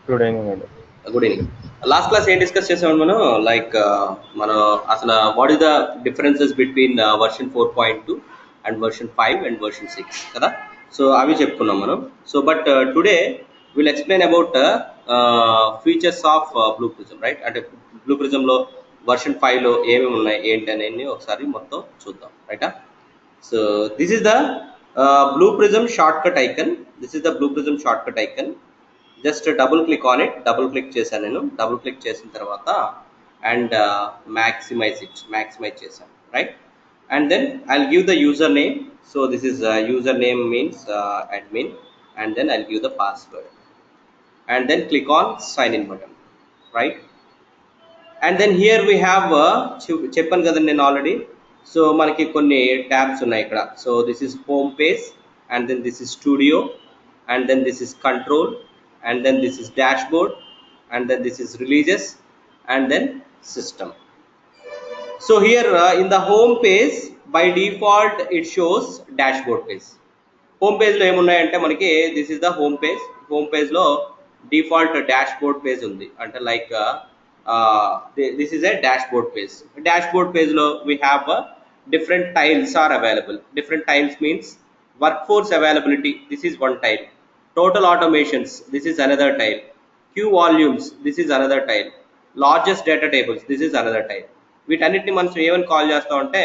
Good evening అండి. Good evening. Last class ఏం discuss చేసాము మనం, లైక్ మనం అసలు what is the differences between version 4.2 end version 5 end version 6 కదా. సో అవి చెప్పుకున్నాం మనం. So but today will explain about features of blue prism, right? అంటే బ్లూ ప్రిజంలో వర్షన్ 5లో ఏమేమి ఉన్నాయి ఏంటి అనేది ఒకసారి మొత్తం చూద్దాం, రైటా? So this is the blue prism shortcut icon. This is the blue prism shortcut icon. Just double click on it. Double click చేశాను నేను. డబుల్ క్లిక్ చేసిన తర్వాత అండ్ maximize చేశాను, right? And then I'll give the username. So this is username means admin, and then I'll give the password, and then click on sign in button, right? And then here we have చెప్పాను కదండి నేను already. So మనకి కొన్ని tabs ఉన్నాయి ఇక్కడ. So this is home page, and then this is studio, and then this is control, and then this is dashboard, and then this is releases, and then system. So here in the home page by default it shows dashboard page. Home పేజ్లో ఏమున్నాయంటే మనకి this is the home page. Home పేజ్లో default dashboard page ఉంది. అంటే like this is a dashboard page. Dashboard పేజ్లో we have different tiles are available. Different tiles means work force availability, this is one tile. Total automations, this is another tile. Queue volumes, this is another tile. Largest data tables, this is another tile. వీటన్నిటిని మనం ఏమని call చేస్తాం అంటే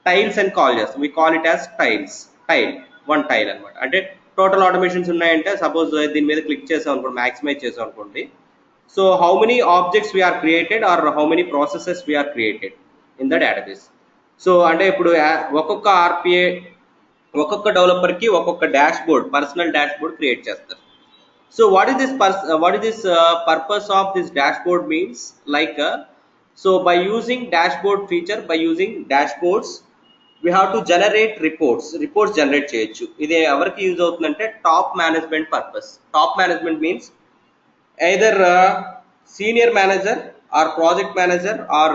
tiles అని call చేస్తాం. We call it as tiles. Tile, one tile అనమాట. అంటే total automations ఉన్నాయంటే సపోజ్ దీని మీద క్లిక్ చేసాం అనుకోండి, మ్యాక్సిమైజ్ చేసాం అనుకోండి. So how many objects we are created or how many processes we are created in the database. సో అంటే ఇప్పుడు ఒక్కొక్క ఆర్పిఏ ఒక్కొక్క డెవలపర్కి ఒక్కొక్క dash board, personal dash board create చేస్తారు. So what is this purpose of this dashboard means, like so by using dashboard feature, by using dashboards we have to generate reports generate చేయొచ్చు. ఇది ఎవరికి use అవుతుందంటే top management purpose. Top management means either senior manager or project manager or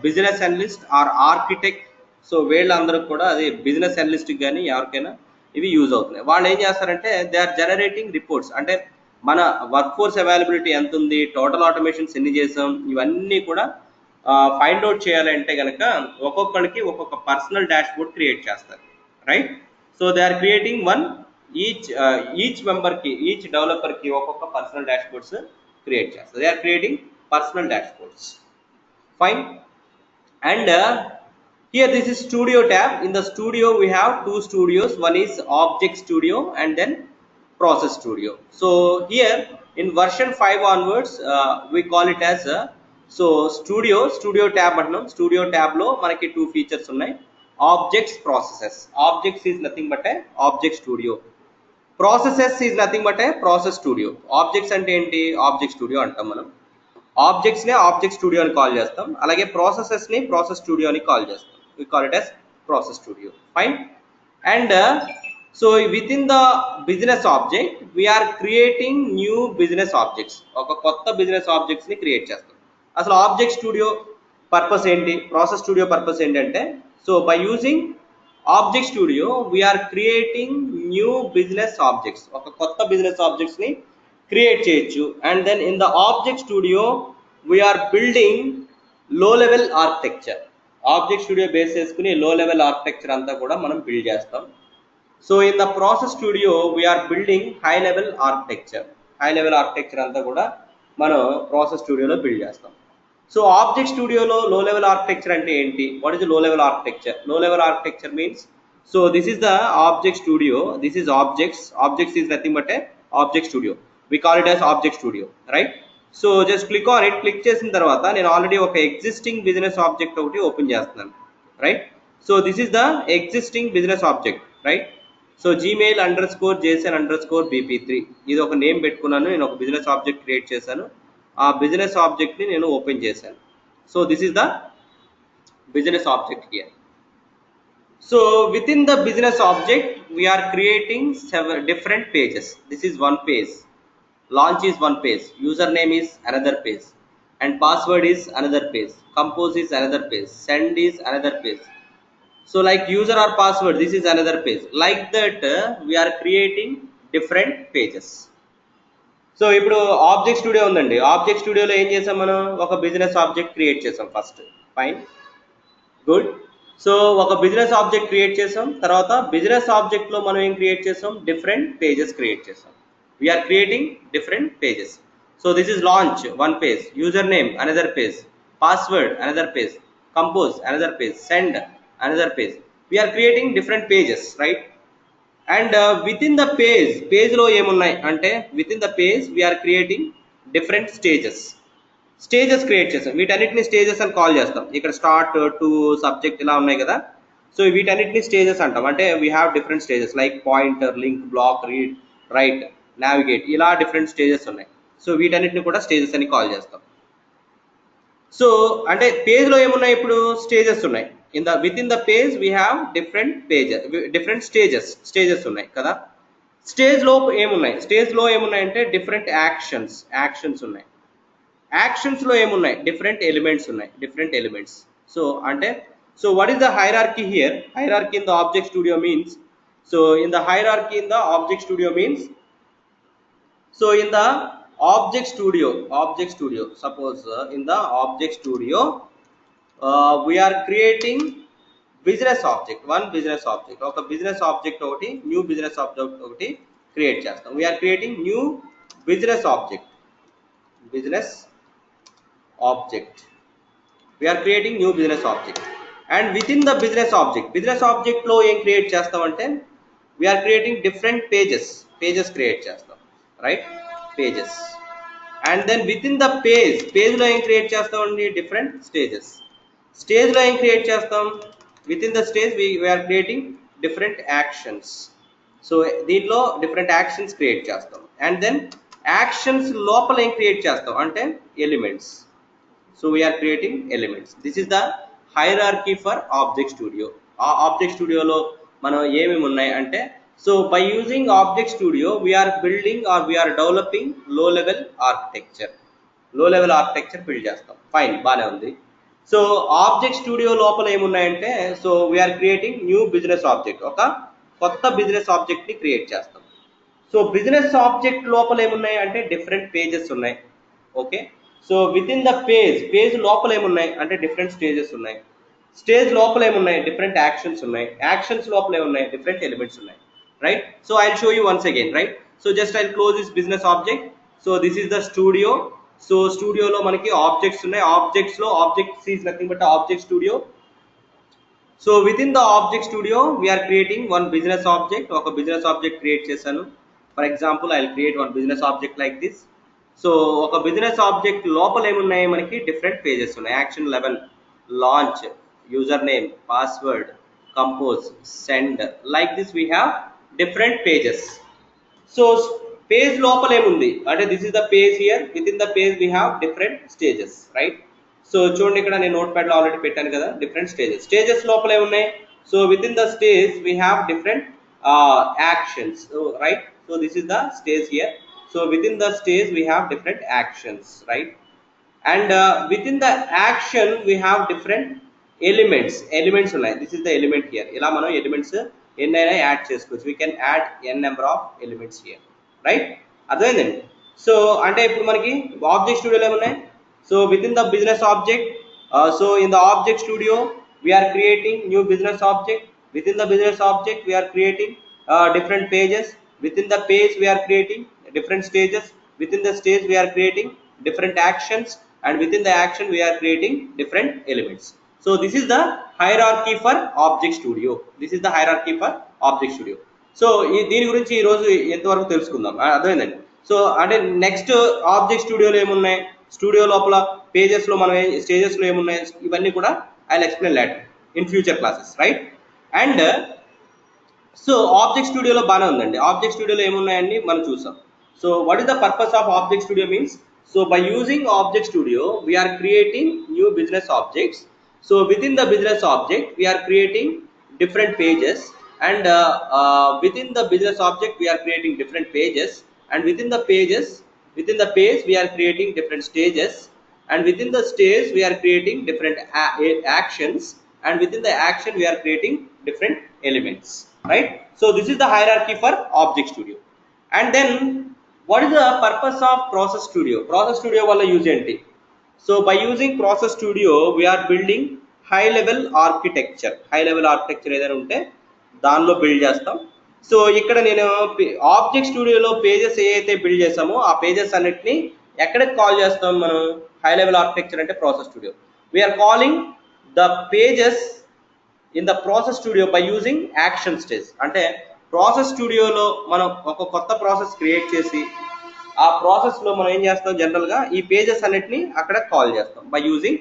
business analyst or architect. So వీళ్ళందరూ కూడా అది business అనలిస్ట్కి కానీ ఎవరికైనా ఇవి యూజ్ అవుతున్నాయి. వాళ్ళు ఏం చేస్తారంటే దే ఆర్ జనరేటింగ్ రిపోర్ట్స్. అంటే మన వర్క్ ఫోర్స్ అవైలబిలిటీ ఎంత ఉంది, టోటల్ ఆటోమేషన్స్ ఎన్ని చేసాం, ఇవన్నీ కూడా ఫైండ్ అవుట్ చేయాలంటే కనుక ఒక్కొక్కరికి ఒక్కొక్క పర్సనల్ డాష్ బోర్డ్ క్రియేట్ చేస్తారు, right? So they are creating one each మెంబర్కి, ఈచ్ డెవలపర్కి ఒక్కొక్క పర్సనల్ డాష్ బోర్డ్స్ క్రియేట్ చేస్తారు. They are creating personal dashboards, fine. And here this is studio tab. In the studio we have two studios. One is object studio and then process studio. So here in version 5 onwards we call it as so studio tab antam. Studio tab lo manaki two features unnai: objects, processes. Objects is nothing but a object studio. Processes is nothing but a process studio. Objects ante enti, object studio antam manam. Objects ని object studio అని call చేస్తాం. అలాగే processes ని process studio అని call చేస్తాం. We call it as process studio, fine. And so within the business object we are creating new business objects. ఒక కొత్త business objects ని క్రియేట్ చేస్తాం. అసలు ఆబ్జెక్ట్ స్టూడియో పర్పస్ ఏంటి, ప్రాసెస్ స్టూడియో పర్పస్ ఏంటంటే, so by using object studio we are creating new business objects. ఒక కొత్త business objects ని క్రియేట్ చేయొచ్చు. And then in the object studio we are building low level architecture. Object studio base చేసుకుని low level architecture అంతా కూడా మనం build చేస్తాం. So in the process studio we are building high level architecture. High level architecture అంతా కూడా మనం process స్టూడియోలో build చేస్తాం. సో ఆబ్జెక్ట్ స్టూడియోలో లో లెవెల్ ఆర్కిటెక్చర్ అంటే ఏంటి? What is low level architecture? Low level architecture means, so this is the object studio, this is objects is nothing but a object studio. We call it as object studio, right? So just click on it. Click చేసిన తర్వాత నేను already ఒక existing business object ఒకటి open చేస్తున్నాను, right? So this is the existing business object, right? So gmail_json_bp3 ఇది ఒక name పెట్టుకున్నాను. నేను ఒక బిజినెస్ ఆబ్జెక్ట్ క్రియేట్ చేశాను. ఆ బిజినెస్ ఆబ్జెక్ట్ ని నేను ఓపెన్ చేశాను. So this is the business object here. So within the business object we are creating several different pages. This is one page. Launch is one page, username is another page, and password is another page, compose is another page, send is another page. So like user or password, this is another page. Like that we are creating different pages. So ఇప్పుడు object studio ఉందండి. Object స్టూడియోలో ఏం చేసాం మనం? ఒక business object create చేసాం first. Fine, good. So ఒక business object create చేసాం. తర్వాత బిజినెస్ ఆబ్జెక్ట్లో మనం ఏం క్రియేట్ చేసాం? డిఫరెంట్ పేజెస్ క్రియేట్ చేసాం. We are creating different pages. So this is launch one page, user name another page, password another page, compose another page, send another page. We are creating different pages, right? And within the పేజ్లో ఏమున్నాయి అంటే, within the page we are creating different stages create చేస్తాం. వీటన్నిటిని stages అని call చేస్తాం. ఇక్కడ start to subject ఇలా ఉన్నాయి కదా. సో వీటన్నిటిని స్టేజెస్ అంటాం. అంటే we have different stages like pointer, link, block, read, write, navigate, ఇలా డిఫరెంట్ స్టేజెస్ ఉన్నాయి. సో వీటన్నిటిని కూడా స్టేజెస్ అని కాల్ చేస్తాం. సో అంటే పేజ్లో ఏమున్నాయి? ఇప్పుడు స్టేజెస్ ఉన్నాయి. With in the page we have different stages ఉన్నాయి కదా. స్టేజ్లో ఏమున్నాయి అంటే డిఫరెంట్ యాక్షన్స్ ఉన్నాయి. యాక్షన్స్లో ఏమున్నాయి? Different elements. సో అంటే, so what is the hierarchy here? Hierarchy in the object studio means, so in the hierarchy in the object studio means, so in the object studio suppose in the object studio we are creating one business object, ఒక business object ఒకటి, new business object ఒకటి create చేస్తాం. we are creating new business object. We are creating new business object, and within the business object లో ఏం create చేస్తామంటే, we are creating different pages create చేస్తాం, right? pages. And then within the page లో ఏం create చేస్తామండి? different stage లో ఏం create చేస్తాం? within the stage we are creating different actions. So దీనిలో డిఫరెంట్ యాక్షన్స్ క్రియేట్ చేస్తాం. అండ్ దెన్ యాక్షన్స్ లోపల ఏం క్రియేట్ చేస్తాం అంటే elements. So we are creating elements. This is the hierarchy for object studio. ఆ ఆబ్జెక్ట్ స్టూడియోలో మనం ఏమేమి ఉన్నాయి అంటే, so by using object studio we are building or we are developing low level architecture build చేస్తాం. ఫైన్, బాగానే ఉంది. సో ఆబ్జెక్ట్ స్టూడియో లోపల ఏమున్నాయంటే, so we are creating new business object, ఒక కొత్త బిజినెస్ ఆబ్జెక్ట్ ని క్రియేట్ చేస్తాం. సో బిజినెస్ ఆబ్జెక్ట్ లోపల ఏమున్నాయి అంటే డిఫరెంట్ పేజెస్ ఉన్నాయి. Okay, so within the page లోపల ఏమున్నాయి అంటే డిఫరెంట్ స్టేజెస్ ఉన్నాయి. స్టేజ్ లోపల ఏమున్నాయి? డిఫరెంట్ యాక్షన్స్ ఉన్నాయి. యాక్షన్స్ లోపల ఏమున్నాయి? డిఫరెంట్ ఎలిమెంట్స్ ఉన్నాయి, right? So I will show you once again, right? So just I close this business object. So this is the studio. So స్టూడియోలో మనకి ఆబ్జెక్ట్స్ ఉన్నాయి. Objects is nothing but object studio. So within the object studio we are creating one business object. ఒక business object create చేశాను. For example I will create one business object like this. So ఒక business object లోపల ఏమున్నాయి? మనకి different pages ఉన్నాయి. Action level, launch, user name, password, compose, send, like this we have different pages. So page లోపల ఏముంది అంటే this is the page here. With in the page we have different stages, right? So చూడండి, ఇక్కడ నేను note pad లో already పెట్టాను కదా different stages లోపల ఏమున్నాయి? So within the stage we have different actions, right? So this is the stage here. So within the stage we have different actions, right? And within the action we have different elements ఉన్నాయి. This is the element here. ఇలా మనం elements ఎన్నైనా add చేసుకోవచ్చు. We can add N number of elements here, right? అర్థమైందండి? సో అంటే ఇప్పుడు మనకి ఆబ్జెక్ట్ స్టూడియోలో ఏమున్నాయి? So within the business object, so in the object studio we are creating new business object. Within the business object we are creating different pages. Within the page we are creating different stages. Within the stage we are creating different actions, and within the action we are creating different elements. So this is the hierarchy for object studio. So దీని గురించి ఈ రోజు ఎంతవరకు తెలుసుకుందాం, అర్థమైందండి? సో అంటే next object స్టూడియోలో ఏమున్నాయి, స్టూడియో లోపల పేజెస్ లో మనం స్టేజెస్ లో ఏమున్నాయి, ఇవన్నీ కూడా I will explain later in future classes, right? And so object స్టూడియోలో బాగానే ఉందండి. ఆబ్జెక్ట్ స్టూడియోలో ఏమున్నాయని మనం చూసాం. So what is the purpose of object studio means, so by using object studio we are creating new business objects. So within the business object we are creating different pages, and within the business object we are creating different pages, and within the page we are creating different stages, and within the stage we are creating different actions, and within the action we are creating different elements, right? So this is the hierarchy for object studio. And then What is the purpose of Process Studio? Process Studio wala use enti? So by using Process Studio, we are building high level architecture. High level architecture ఏదైనా ఉంటే దానిలో build చేస్తాం. So ఇక్కడ నేను object స్టూడియోలో pages ఏదైతే build చేసామో ఆ పేజెస్ అన్నిటిని ఎక్కడికి కాల్ చేస్తాం మనం? హై లెవెల్ ఆర్కిటెక్చర్ అంటే process studio. We are calling the pages in the process studio by using action stage. అంటే ప్రాసెస్ స్టూడియోలో మనం ఒక కొత్త ప్రాసెస్ క్రియేట్ చేసి ఆ ప్రాసెస్లో మనం ఏం చేస్తాం, జనరల్గా ఈ పేజెస్ అన్నిటిని అక్కడ కాల్ చేస్తాం by using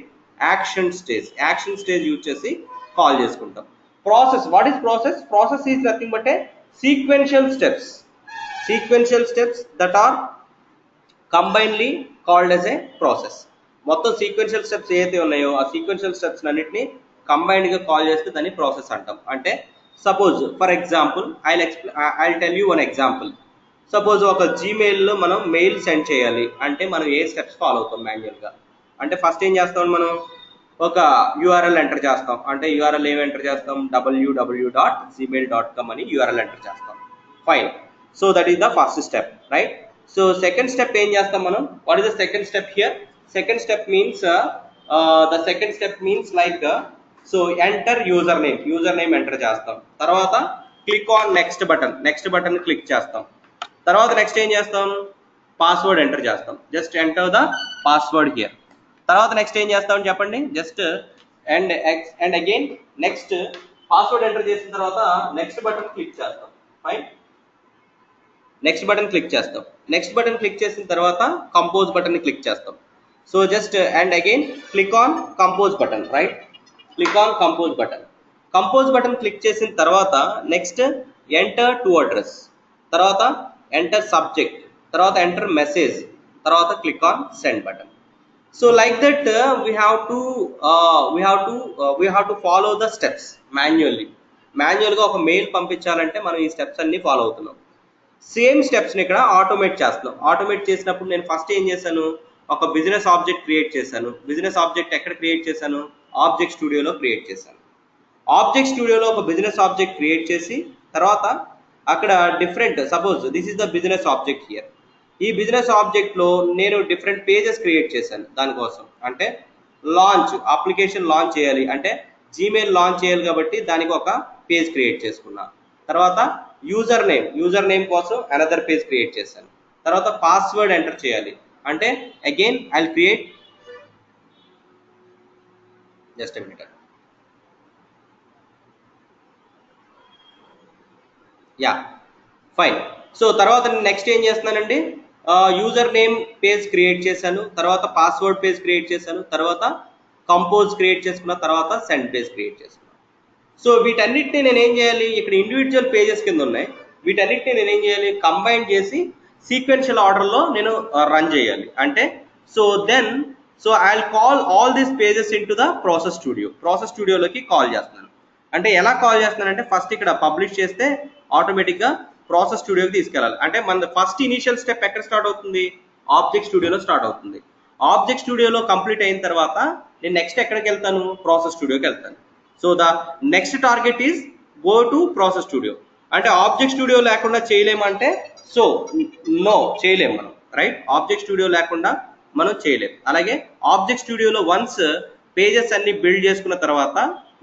action stage. Action stage use చేసి కాల్ చేసుకుంటాం. Process, what is process? Process is nothing but a sequential steps that are combinedly called as a process. మొత్తం సీక్వెన్షియల్ స్టెప్స్ ఏదైతే ఉన్నాయో ఆ సీక్వెన్షియల్ స్టెప్స్ అన్నిటిని combined గా call చేస్తే దాన్ని ప్రాసెస్ అంటాం. అంటే suppose for example I'll tell you one example. Suppose ఒక జీమెయిల్లో మనం మెయిల్ సెండ్ చేయాలి అంటే మనం ఏ స్టెప్స్ ఫాలో అవుతాం మాన్యువల్గా? అంటే ఫస్ట్ ఏం చేస్తాం, మనం ఒక యూఆర్ఎల్ ఎంటర్ చేస్తాం. అంటే యూఆర్ఎల్ ఏమి ఎంటర్ చేస్తాం? www.gmail.com అని యూఆర్ఎల్ ఎంటర్ చేస్తాం. Fine. So that is the first step, right? So second step ఏం చేస్తాం మనం? What is the second step here? Second step means like so enter user name enter చేస్తాం. తర్వాత click on next button click చేస్తాం. తర్వాత next ఏం చేస్తాం? Password enter చేస్తాం. Just enter the password here. తర్వాత నెక్స్ట్ ఏం చేస్తామని చెప్పండి? Just and again next password enter చేసిన తర్వాత నెక్స్ట్ బటన్ క్లిక్ చేస్తాం. ఫైన్. నెక్స్ట్ బటన్ క్లిక్ చేస్తాం. నెక్స్ట్ బటన్ క్లిక్ చేసిన తర్వాత కంపోజ్ బటన్ క్లిక్ చేస్తాం. So just and again click on compose button, right? Click on compose button click చేసిన తర్వాత next enter to address, తర్వాత enter subject, తర్వాత enter message, తర్వాత click on send button. So like that we have to follow the steps manually గా ఒక mail పంపించాలంటే మనం ఈ స్టెప్స్ అన్ని ఫాలో అవుతున్నాం. సేమ్ స్టెప్స్ ని ఇక్కడ ఆటోమేట్ చేస్తున్నాం. ఆటోమేట్ చేసినప్పుడు నేను ఫస్ట్ ఏం చేశాను? ఒక బిజినెస్ ఆబ్జెక్ట్ క్రియేట్ చేశాను. బిజినెస్ ఆబ్జెక్ట్ ఎక్కడ క్రియేట్ చేశాను? ఆబ్జెక్ట్ స్టూడియోలో క్రియేట్ చేశాను. ఆబ్జెక్ట్ స్టూడియోలో ఒక బిజినెస్ ఆబ్జెక్ట్ క్రియేట్ చేసి తర్వాత అక్కడ different, suppose this is the business object here. ఈ బిజినెస్ ఆబ్జెక్ట్ లో నేను డిఫరెంట్ పేజెస్ క్రియేట్ చేశాను. దానికోసం అంటే అప్లికేషన్ లాంచ్ చేయాలి అంటే జీమెయిల్ లాంచ్ చేయాలి కాబట్టి దానికి ఒక పేజ్ క్రియేట్ చేసుకున్నా. తర్వాత యూజర్ నేమ్ కోసం అనదర్ పేజ్ క్రియేట్ చేశాను. తర్వాత పాస్వర్డ్ ఎంటర్ చేయాలి అంటే again I will create, just a minute. Yeah, fine. So తర్వాత నెక్స్ట్ ఏం చేస్తున్నానండి? యూజర్ నేమ్ పేజ్ క్రియేట్ చేశాను, తర్వాత పాస్వర్డ్ పేజ్ క్రియేట్ చేశాను, తర్వాత కంపోజ్ క్రియేట్ చేసుకున్న, తర్వాత సెండ్ పేజ్ క్రియేట్ చేసుకున్నాను. సో వీటన్నిటిని నేను ఏం చేయాలి? ఇక్కడ ఇండివిజువల్ పేజెస్ కింద ఉన్నాయి. వీటన్నిటిని నేను ఏం చేయాలి? కంబైన్ చేసి సీక్వెన్షియల్ ఆర్డర్లో నేను రన్ చేయాలి. అంటే so I will call all these pages into the process స్టూడియోలోకి కాల్ చేస్తున్నాను. అంటే ఎలా కాల్ చేస్తున్నానంటే ఫస్ట్ ఇక్కడ పబ్లిష్ చేస్తే ఆటోమేటిక్గా ప్రాసెస్ స్టూడియోకి తీసుకెళ్ళాలి. అంటే మన ఫస్ట్ ఇనిషియల్ స్టెప్ ఎక్కడ స్టార్ట్ అవుతుంది? ఆబ్జెక్ట్ స్టూడియోలో స్టార్ట్ అవుతుంది. ఆబ్జెక్ట్ స్టూడియోలో కంప్లీట్ అయిన తర్వాత నేను నెక్స్ట్ ఎక్కడికి వెళ్తాను? ప్రాసెస్ స్టూడియోకి వెళ్తాను. So the next target is go to process studio. అంటే ఆబ్జెక్ట్ స్టూడియో లేకుండా చేయలేమంటే సో నో, చేయలేము మనం, రైట్? ఆబ్జెక్ట్ స్టూడియో లేకుండా మనం చేయలేము. అలాగే ఆబ్జెక్ట్ స్టూడియోలో వన్స్ పేజెస్ అన్ని బిల్డ్ చేసుకున్న తర్వాత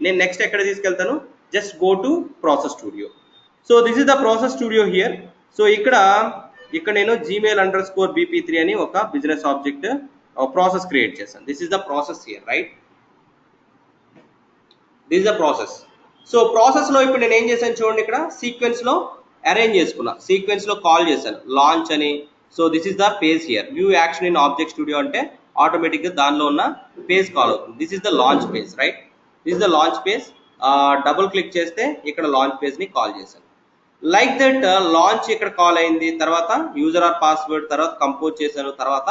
నేను నెక్స్ట్ ఎక్కడ తీసుకెళ్తాను? Just go to process studio. So this is the process studio here. So ఇక్కడ నేను gmail_bp3 అని ఒక బిజినెస్ ఆబ్జెక్ట్ ప్రాసెస్ క్రియేట్ చేశాను. This is the process here, right? This is the process. So process లో ఇప్పుడు నేను ఏం చేశాను చూడండి, ఇక్కడ సీక్వెన్స్ లో అరేంజ్ చేసుకున్నా, సీక్వెన్స్ లో కాల్ చేశాను లాంచ్ అని. So this is the page here. View action in object studio అంటే ఆటోమేటిక్ గా దానిలో ఉన్న పేజ్ కాల్ అవుతుంది. This is the launch page, right? This is the launch page. Double click చేస్తే ఇక్కడ లాంచ్ పేజ్ ని కాల్ చేశాను. లైక్ దట్ లాంచ్ ఇక్కడ కాల్ అయింది. తర్వాత యూజర్ ఆర్ పాస్వర్డ్, తర్వాత కంపోజ్ చేశాను, తర్వాత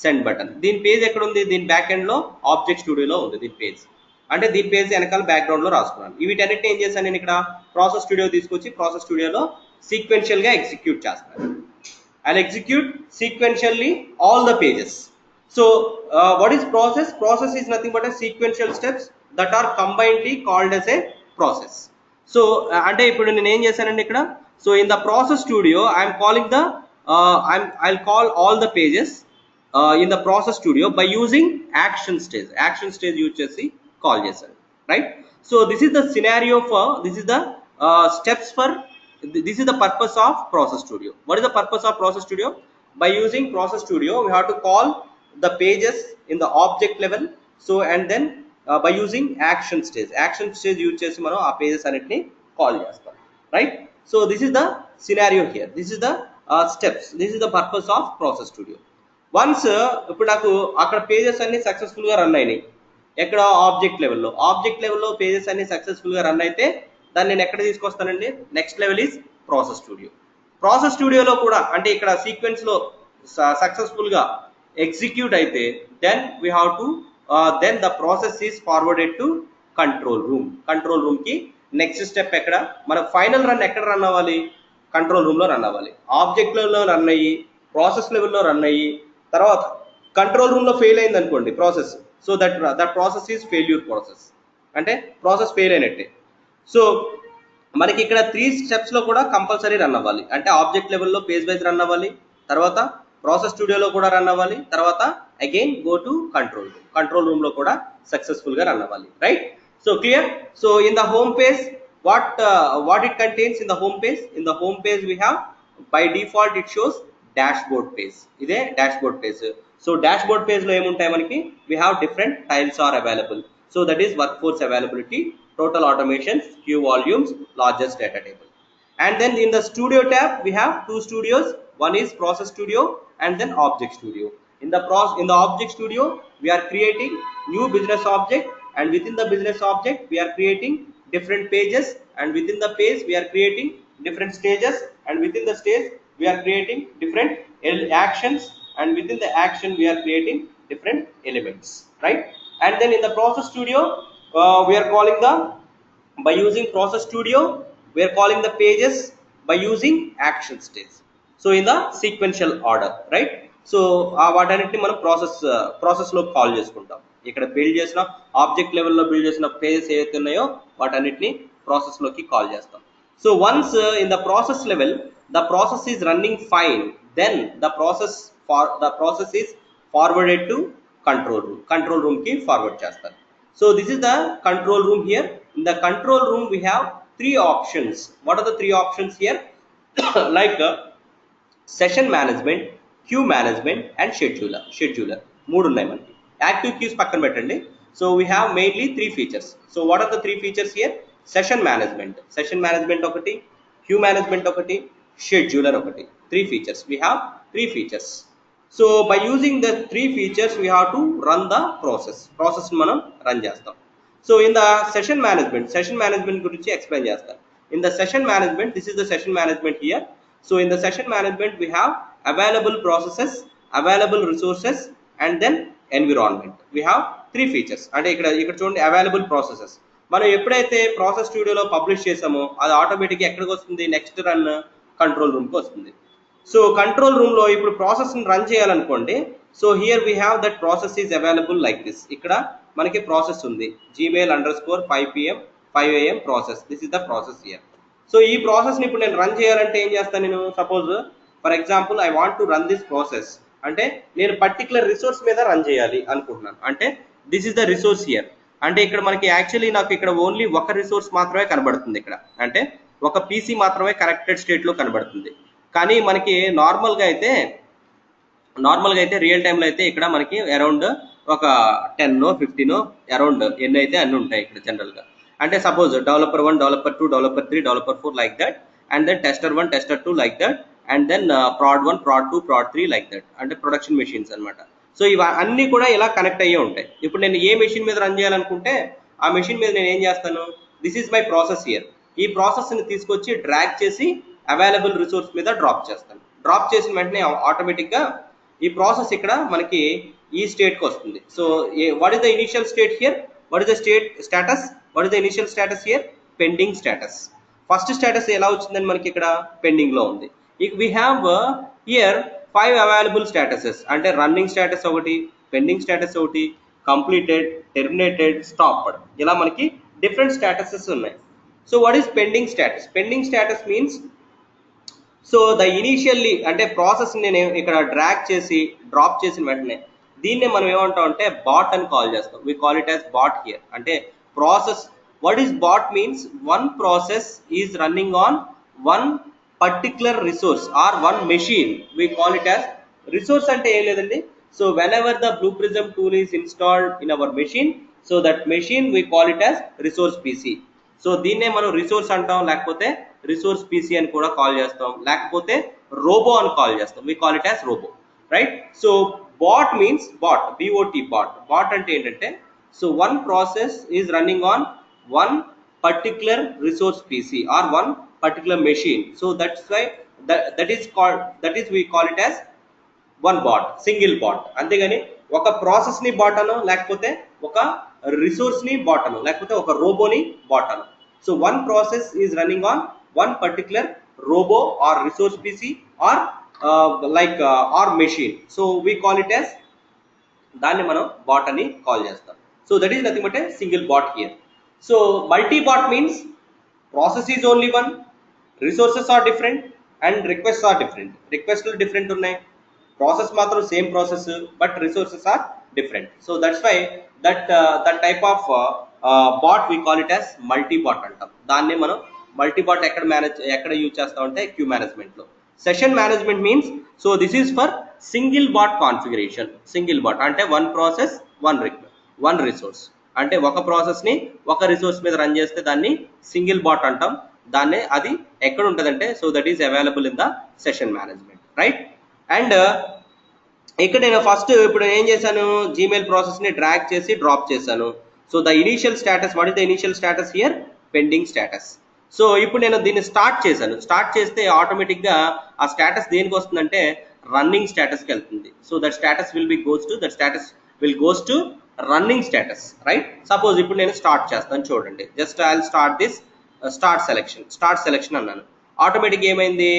సెండ్ బటన్. దీని పేజ్ ఎక్కడ ఉంది? దీని బ్యాక్ ఎండ్ లో ఆబ్జెక్ట్ స్టూడియోలో ఉంది దీని పేజ్. అంటే దీని పేజ్ వెనకాల బ్యాక్గ్రౌండ్ లో రాసుకున్నాను. వీటన్నిటిని ఏం చేశాను నేను? ఇక్కడ ప్రాసెస్ స్టూడియో తీసుకొచ్చి ప్రాసెస్ స్టూడియోలో సీక్వెన్షియల్ గా ఎగ్జిక్యూట్ చేస్తాను. I execute sequentially all the pages. So what is process? Process is nothing but sequential steps that are combinedly called as a process. So అంటే ఇప్పుడు నేను ఏం చేశానండి ఇక్కడ? So in the process studio I'm calling the I'll call all the pages in the process studio by using action stage. Action stage use chesi call చేశాను, right? So this is the scenario for, this is the steps for, this is the purpose of process studio. What is the purpose of process studio? By using process studio we have to call the pages in the object level. So and then by using action stage use chesi మనం ఆ pages అన్నిటిని call చేస్తాం, right? So this is the scenario here, this is the steps, this is the purpose of process studio. Once ఇప్పుడు నాకు అక్కడ pages అన్ని successful గా run అయినాయి, ఎక్కడ ఆబ్జెక్ట్ లెవెల్లో పేజెస్ అన్ని సక్సెస్ఫుల్ గా రన్ అయితే దాన్ని నేను ఎక్కడ తీసుకొస్తానండి, నెక్స్ట్ లెవెల్ ఈజ్ ప్రాసెస్ స్టూడియోలో కూడా అంటే ఇక్కడ సీక్వెన్స్ లో సక్సెస్ఫుల్ గా ఎగ్జిక్యూట్ అయితే then we have to then the process is forwarded to control room కి నెక్స్ట్ స్టెప్ ఎక్కడ, మన ఫైనల్ రన్ ఎక్కడ రన్ అవ్వాలి, కంట్రోల్ రూమ్ లో రన్ అవ్వాలి. ఆబ్జెక్ట్ లెవెల్లో రన్ అయ్యి ప్రాసెస్ లెవెల్లో రన్ అయ్యి తర్వాత కంట్రోల్ రూమ్ లో ఫెయిల్ అయింది అనుకోండి process, so that process is failure process, అంటే ప్రాసెస్ ఫెయిల్ అయినట్టే. సో మనకి ఇక్కడ 3 స్టెప్స్ లో కూడా కంపల్సరీ రన్ అవ్వాలి, అంటే ఆబ్జెక్ట్ లెవెల్లో పేజ్ వైజ్ రన్ అవ్వాలి, తర్వాత ప్రాసెస్ స్టూడియోలో కూడా రన్ అవ్వాలి, తర్వాత again go to control room లో కూడా సక్సెస్ఫుల్ గా రన్ అవ్వాలి, right? So clear? So in the home page what it contains in the home page we have, by default it shows dashboard page. ఇదే dashboard page. So dashboard page లో ఏముంటాయి మనకి, we have different tiles are available. So that is workforce availability, total automations, queue volumes, largest data table. And then in the studio tab we have 2 studios, one is process studio and then object studio. In the object studio we are creating new business object, and within the business object we are creating different pages, and within the page we are creating different stages, and within the stage we are creating different actions, and within the action we are creating different elements, right? And then in the process studio we are calling by using process studio we are calling the pages by using action stage, so in the sequential order, right? So వాటన్నిటిని మనం process లో call చేసుకుంటాం. ఇక్కడ build చేసిన object లెవెల్లో build చేసిన pages ఏవైతే ఉన్నాయో వాటన్నిటిని ప్రాసెస్ లోకి కాల్ చేస్తాం. So once in the process level the process is running fine, then the process is forwarded to control room కి ఫార్వర్డ్ చేస్తారు. So this is the control room here. In the control room we have 3 options. What are the 3 options here? Like session management, queue management and scheduler 3 ఉన్నాయి మనకి. Active queues పక్కన పెట్టండి. So we have mainly 3 features. So what are the 3 features here? Session management ఒకటి, queue management ఒకటి, scheduler ఒకటి. 3 features, we have 3 features. So by using the 3 features we have to run the process మనం run చేస్తాం. So in the session management గురించి explain చేస్తాను. In the session management, this is the session management here. So in the session management we have available processes, available resources and then environment. We have 3 features. అంటే ఇక్కడ చూడండి, available processes మనం ఎప్పుడైతే process స్టూడియోలో publish చేసామో అది ఆటోమేటిక్గా ఎక్కడికి వస్తుంది, నెక్స్ట్ రన్ కంట్రోల్ రూమ్కి వస్తుంది. సో కంట్రోల్ రూమ్లో ఇప్పుడు ప్రాసెస్ని రన్ చేయాలనుకోండి. So here we have that process is available like this. ఇక్కడ మనకి ప్రాసెస్ ఉంది, gmail_5 PM 5 AM process. This is the process here. సో ఈ ప్రాసెస్ని ఇప్పుడు నేను రన్ చేయాలంటే ఏం చేస్తాను, నేను suppose for example I want to run this process, అంటే నేను పర్టికులర్ రిసోర్స్ మీద రన్ చేయాలి అనుకుంటున్నాను. అంటే this is the resource here. అంటే ఇక్కడ మనకి యాక్చువల్లీ నాకు ఇక్కడ ఓన్లీ ఒక రిసోర్స్ మాత్రమే కనబడుతుంది. ఇక్కడ అంటే ఒక పీసీ మాత్రమే కనెక్టెడ్ స్టేట్లో కనబడుతుంది. కానీ మనకి నార్మల్గా అయితే రియల్ టైంలో అయితే ఇక్కడ మనకి అరౌండ్ ఒక 10 15 అరౌండ్ ఎన్ని అయితే అన్ని ఉంటాయి ఇక్కడ జనరల్గా. అంటే suppose developer 1, developer 2, developer 3, developer 4 like that, and then tester 1, tester 2 like that, and then prod 1, prod 2, prod 3 like that. అంటే ప్రొడక్షన్ మెషిన్స్ అనమాట. సో ఇవి అన్నీ కూడా ఇలా కనెక్ట్ అయ్యే ఉంటాయి. ఇప్పుడు నేను ఏ మెషిన్ మీద రన్ చేయాలనుకుంటే ఆ మెషిన్ మీద నేను ఏం చేస్తాను, this is my process here. ఈ ప్రాసెస్ని తీసుకొచ్చి డ్రాగ్ చేసి అవైలబుల్ రిసోర్స్ మీద డ్రాప్ చేస్తాను. డ్రాప్ చేసిన వెంటనే ఆటోమేటిక్గా ఈ ప్రాసెస్ ఇక్కడ మనకి ఈ స్టేట్కి వస్తుంది. So what is the initial state here? What is the status? What is the initial status here? Pending status. First status ఎలా వచ్చిందని మనకి ఇక్కడ పెండింగ్ లో ఉంది. We have here 5 available statuses. అంటే రన్నింగ్ స్టేటస్ ఒకటి, పెండింగ్ స్టేటస్ ఒకటి, completed, terminated, stopped, ఇలా మనకి డిఫరెంట్ స్టేటసెస్ ఉన్నాయి. So what is pending status? Pending status means so the initially అంటే ప్రాసెస్ నేను ఇక్కడ డ్రాగ్ చేసి డ్రాప్ చేసిన వెంటనే దీన్నే మనం ఏమంటాం అంటే బాట్ అని కాల్ చేస్తాం. We call it as bot here. అంటే process, what is bot means one process is running on one particular resource or one machine. We call it as resource. అంటే ఏం లేదండి, so whenever the Blue Prism tool is installed in our machine, so that machine we call it as resource PC. So దీన్నే మనం resource అంటాం, లేకపోతే resource PC అని కూడా call చేస్తాం, లేకపోతే రోబో అని కాల్ చేస్తాం. We call it as robo, right? So bot means bot, B O T bot. బాట్ అంటే ఏంటంటే, so one process is running on one particular resource PC or one particular machine. So that's why that is we call it as one bot, single bot. అంతేగాని ఒక process ని bat అను, లేకపోతే ఒక resource ని బాట్ అను, లేకపోతే ఒక రోబోని బాట్ అను. So one process is running on one particular robot or resource PC or or machine. So we call it as, దాన్ని మనం బాట్ అని కాల్ చేస్తాం. So that is nothing but a single bot here. So multi bot means process is only one, resources are different and requests are different. రిక్వెస్ట్లు different ఉన్నాయి, process మాత్రం same process, but resources are different. So that's why that type of bot we call it as multi bot అంటాం. దాన్ని మనం multi bot ఎక్కడ use చేస్తాం అంటే queue management లో. Session management means, so this is for single bot configuration. Single bot అంటే one process one resource. అంటే ఒక ప్రాసెస్ ని ఒక రిసోర్స్ మీద రన్ చేస్తే దాన్ని సింగిల్ బాట్ అంటాం. దాన్ని అది ఎక్కడ ఉంటుందంటే, so that is available in the session management, right? And ఇక్కడ నేను ఫస్ట్ ఇప్పుడు ఏం చేశాను, జీమెయిల్ ప్రాసెస్ ని డ్రాగ్ చేసి డ్రాప్ చేశాను. So the initial status, what is the initial status here? Pending status. So ఇప్పుడు నేను దీన్ని స్టార్ట్ చేశాను. స్టార్ట్ చేస్తే ఆటోమేటిక్ గా ఆ స్టేటస్ దేనికి వస్తుందంటే రన్నింగ్ స్టేటస్ కి వెళ్తుంది. So that status will B goes to running status, right? Suppose ఇప్పుడు నేను స్టార్ట్ చేస్తాను, చూడండి. Just I will start this start selection అన్నాను. ఆటోమేటిక్ ఏమైంది,